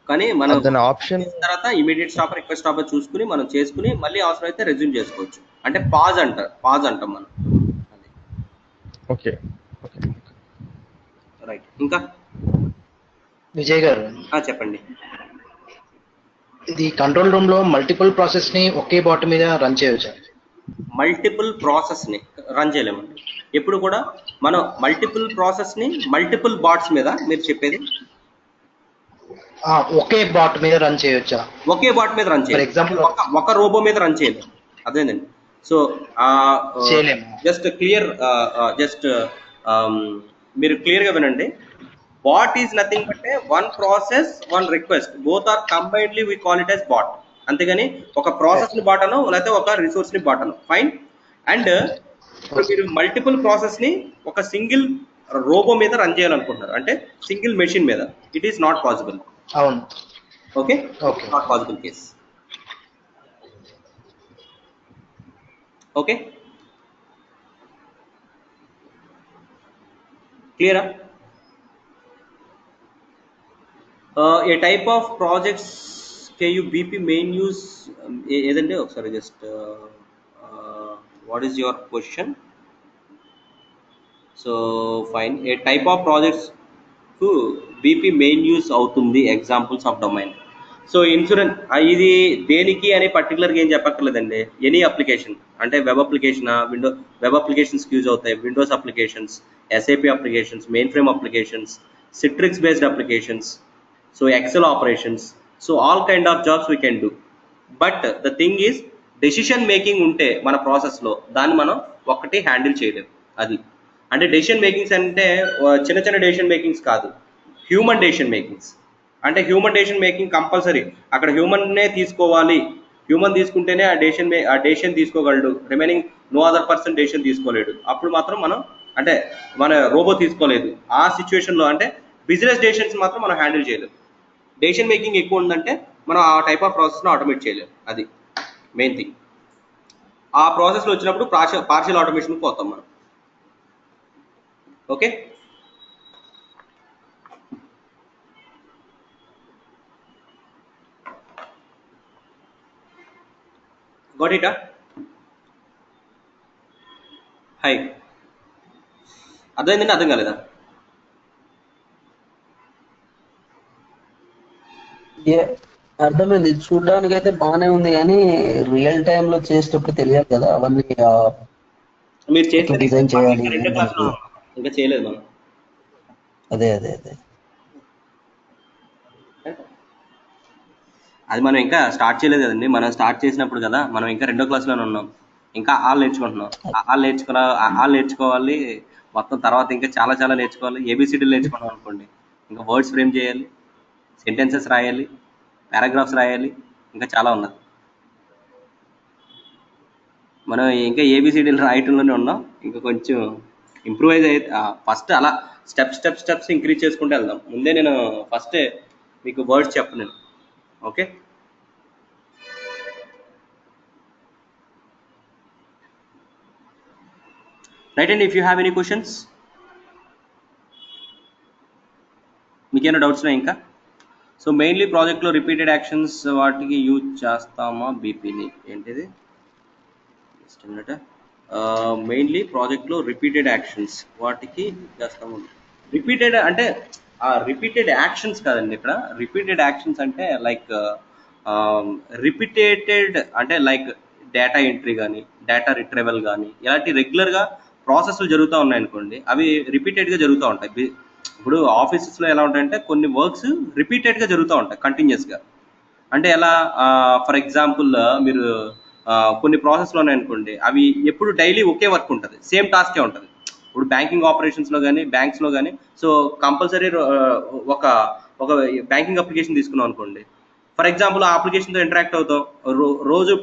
కానీ మనం దాని ఆప్షన్ తర్వాత ఇమీడియట్ స్టాప్, రిక్వెస్ట్ స్టాప్ చూసుకుని మనం చేసుకుని మళ్ళీ అవసరం అయితే రెజ్యూమ్ చేసుకోవచ్చు. అంటే పాజ్ అంటాం మనం. Okay, right. ఇంకా విజయ్ గారు చెప్పండి. ఇది కంట్రోల్ రూమ్ లో మల్టిపుల్ ప్రాసెస్ ని ఒకే బాట్ మీద రన్ చేయవచ్చా? మల్టిపుల్ ప్రాసెస్ ని రన్ చేయలేమండి. ఎప్పుడు కూడా మనం మల్టిపుల్ ప్రాసెస్ ని మల్టిపుల్ బాట్స్ మీద, మీరు చెప్పేది ఒకే బాట్ మీద రన్ చేయవచ్చా? ఒకే బాట్ మీద రన్ చేయాలి. ఎగ్జాంపుల్ ఒక రోబో మీద రన్ చేయలేదు, అదేనండి. సో జస్ట్ మీరు క్లియర్గా వినండి. Bot is nothing but one process, one request, both are కంబైన్డ్లీ we call it as bot. అంతేగాని ఒక ప్రాసెస్ ని బాట్ అను, లేకపోతే ఒక రిసోర్స్ ని బాట్ అను, ఫైన్. అండ్ ఇప్పుడు మీరు మల్టిపుల్ ప్రాసెస్ ని ఒక సింగిల్ రోబో మీద రన్ చేయాలనుకుంటున్నారు, అంటే సింగిల్ మెషిన్ మీద, ఇట్ ఈస్ నాట్ పాసిబుల్. అవును, okay, not possible case. Okay, క్లియరా? ఏ type of projects KUBP main use ఏదండి? ఒకసారి just what is your question? So fine, ఏ టైప్ ఆఫ్ ప్రాజెక్ట్స్ కు BP మెయిన్ యూస్ అవుతుంది, examples of domain. So insurance ఇది దేనికి అని పర్టికులర్గా ఏం చెప్పక్కర్లేదండి. ఎనీ అప్లికేషన్ అంటే web application, web applications use అవుతాయి, Windows applications, SAP applications, mainframe applications, Citrix based applications, so Excel operations, so all kind of jobs we can do. But the thing is decision making ఉంటే మన ప్రాసెస్లో దాన్ని మనం ఒక్కటి handle చేయలేము. అది అంటే డెసిషన్ మేకింగ్స్ అంటే చిన్న చిన్న డెసిషన్ మేకింగ్స్ కాదు, హ్యూమన్ డెసిషన్ మేకింగ్స్. అంటే హ్యూమన్ డెసిషన్ మేకింగ్ కంపల్సరీ, అక్కడ హ్యూమన్నే తీసుకోవాలి, హ్యూమన్ తీసుకుంటేనే ఆ డెసిషన్ తీసుకోగలడు, remaining no other person decision తీసుకోలేడు. అప్పుడు మాత్రం మనం అంటే మన రోబో తీసుకోలేదు. ఆ సిచ్యువేషన్లో అంటే బిజినెస్ డెసిషన్స్ మాత్రం మనం హ్యాండిల్ చేయలేము. డెసిషన్ మేకింగ్ ఎక్కువ ఉందంటే మనం ఆ టైప్ ఆఫ్ ప్రాసెస్ను ఆటోమేట్ చేయలేము. అది మెయిన్ థింగ్. ఆ ప్రాసెస్లో వచ్చినప్పుడు పార్షియల్ ఆటోమేషన్ పోతాం మనం. ఓకే, గాట్ ఇటా? హై, అర్థమైందండి? అర్థం కాలేదా? అర్థమైంది. చూడడానికి అయితే బాగానే ఉంది కానీ రియల్ టైమ్ లో చేసేటప్పుడు తెలియదు కదా అవన్నీ. మీరు చేస్తే డిజైన్ చేయాలి రెండో క్లాస్లో ఇంకా చేయలేదు మనం. అదే అదే అదే అది మనం ఇంకా స్టార్ట్ చేయలేదు కదండి. మనం స్టార్ట్ చేసినప్పుడు కదా, మనం ఇంకా రెండో క్లాస్లోనే ఉన్నాం. ఇంకా ఆళ్ళు నేర్చుకుంటున్నాం. ఆళ్ళు నేర్చుకోవాలి మొత్తం. తర్వాత ఇంకా చాలా చాలా నేర్చుకోవాలి. ఏబిసిడీలు నేర్చుకున్నాం అనుకోండి, ఇంకా వర్డ్స్ ఫ్రేమ్ చేయాలి, సెంటెన్సెస్ రాయాలి, పారాగ్రాఫ్స్ రాయాలి, ఇంకా చాలా ఉన్నది. మనం ఇంకా ఏబిసిడీలు రాయటంలోనే ఉన్నాం. ఇంకా కొంచెం ఇంప్రూవైజ్ అయితే ఫస్ట్ అలా స్టెప్స్ ఇంక్రీజ్ చేసుకుంటూ వెళ్దాం. ముందే నేను ఫస్టే మీకు వర్డ్స్ చెప్పను నేను. ఓకే, రైట్ అండి. If you have any questions, మీకేమైనా డౌట్స్ ఉన్నాయి ఇంకా? సో మెయిన్లీ ప్రాజెక్ట్లో రిపీటెడ్ యాక్షన్స్ వాటికి యూజ్ చేస్తామా బీపీని? ఏంటిది? మెయిన్లీ ప్రాజెక్ట్లో రిపీటెడ్ యాక్షన్స్ వాటికి చేస్తాము. రిపీటెడ్ అంటే రిపీటెడ్ యాక్షన్స్ కాదండి ఇక్కడ. రిపీటెడ్ యాక్షన్స్ అంటే లైక్ రిపీటెడ్ అంటే లైక్ డేటా ఎంట్రీ కానీ, డేటా రిట్రీవల్ కానీ, ఇలాంటి రెగ్యులర్గా ప్రాసెస్లు జరుగుతూ ఉన్నాయనుకోండి, అవి రిపీటెడ్గా జరుగుతూ ఉంటాయి. ఇప్పుడు ఆఫీసెస్లో ఎలా ఉంటాయంటే కొన్ని వర్క్స్ రిపీటెడ్గా జరుగుతూ ఉంటాయి కంటిన్యూస్గా. అంటే ఎలా? ఫర్ ఎగ్జాంపుల్ మీరు కొన్ని ప్రాసెస్లో ఉన్నాయనుకోండి, అవి ఎప్పుడు డైలీ ఒకే వర్క్ ఉంటుంది, సేమ్ టాస్కే ఉంటుంది. ఇప్పుడు బ్యాంకింగ్ ఆపరేషన్స్లో కానీ, బ్యాంక్స్లో కానీ, సో కంపల్సరీ ఒక ఒక బ్యాంకింగ్ అప్లికేషన్ తీసుకున్నాం అనుకోండి. ఫర్ ఎగ్జాంపుల్ ఆ అప్లికేషన్తో ఇంటరాక్ట్ అవుతాం. రోజు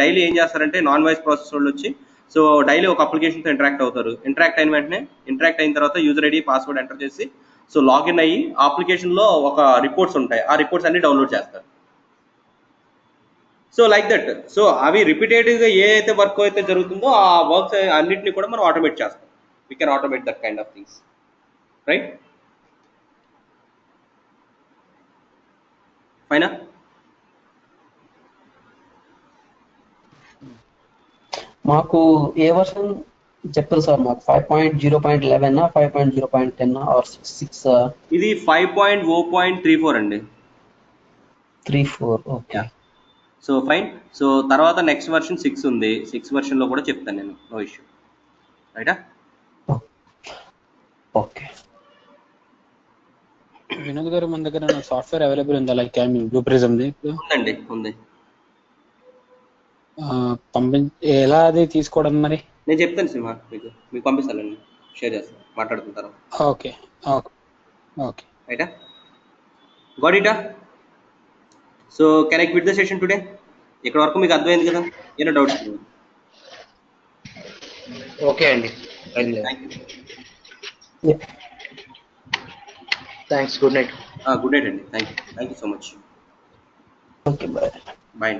డైలీ ఏం చేస్తారంటే నాన్ వాయిస్ ప్రాసెస్ వాళ్ళు వచ్చి, సో డైలీ ఒక అప్లికేషన్తో ఇంటరాక్ట్ అవుతారు. ఇంటరాక్ట్ అయిన వెంటనే, ఇంటరాక్ట్ అయిన తర్వాత యూజర్ ఐడి పాస్వర్డ్ ఎంటర్ చేసి, సో లాగిన్ అయ్యి ఆ అప్లికేషన్లో ఒక రిపోర్ట్స్ ఉంటాయి, ఆ రిపోర్ట్స్ అన్ని డౌన్లోడ్ చేస్తారు. So like that. సో అవి రిపీటెడ్గా ఏ అయితే వర్క్ అయితే జరుగుతుందో ఆ వర్క్స్ అన్నింటినీ కూడా మనం ఆటోమేట్ చేస్తాం. We can automate that kind of things, right? ఫైనా? మాకు ఏ వర్షన్ చెప్పారు సార్? మాకు 5.0.11 5.0.10 ఆర్ 6 ఇది 5.0.34 అండి. 3.4. Okay, so fine. సో తర్వాత నెక్స్ట్ వర్షన్ 6 ఉంది. 6 వర్షన్లో కూడా చెప్తాను నేను, నో ఇష్యూ, రైటా? ఓకే. వినోద్ గారు, మన దగ్గర సాఫ్ట్వేర్ అవైలబుల్ ఉందా? లైక్ ఐ మీన్ బ్లూ ప్రిజమ్ది ఉందండి, ఉంది. ఎలా అది తీసుకోవడం మరి? నేను చెప్తాను సింహ, మీకు పంపిస్తానండి, షేర్ చేస్తాను, మాట్లాడుకుంటారు. ఓకే ఓకే, రైటా? గాట్ ఇటా? So can I quit the session today? ఇక్కడ వరకు మీకు అర్థమైంది కదా? ఏమైనా డౌట్స్? ఓకే అండి. Thanks. Good night. Good night అండి. Thank you so much. Okay, bye. Bye.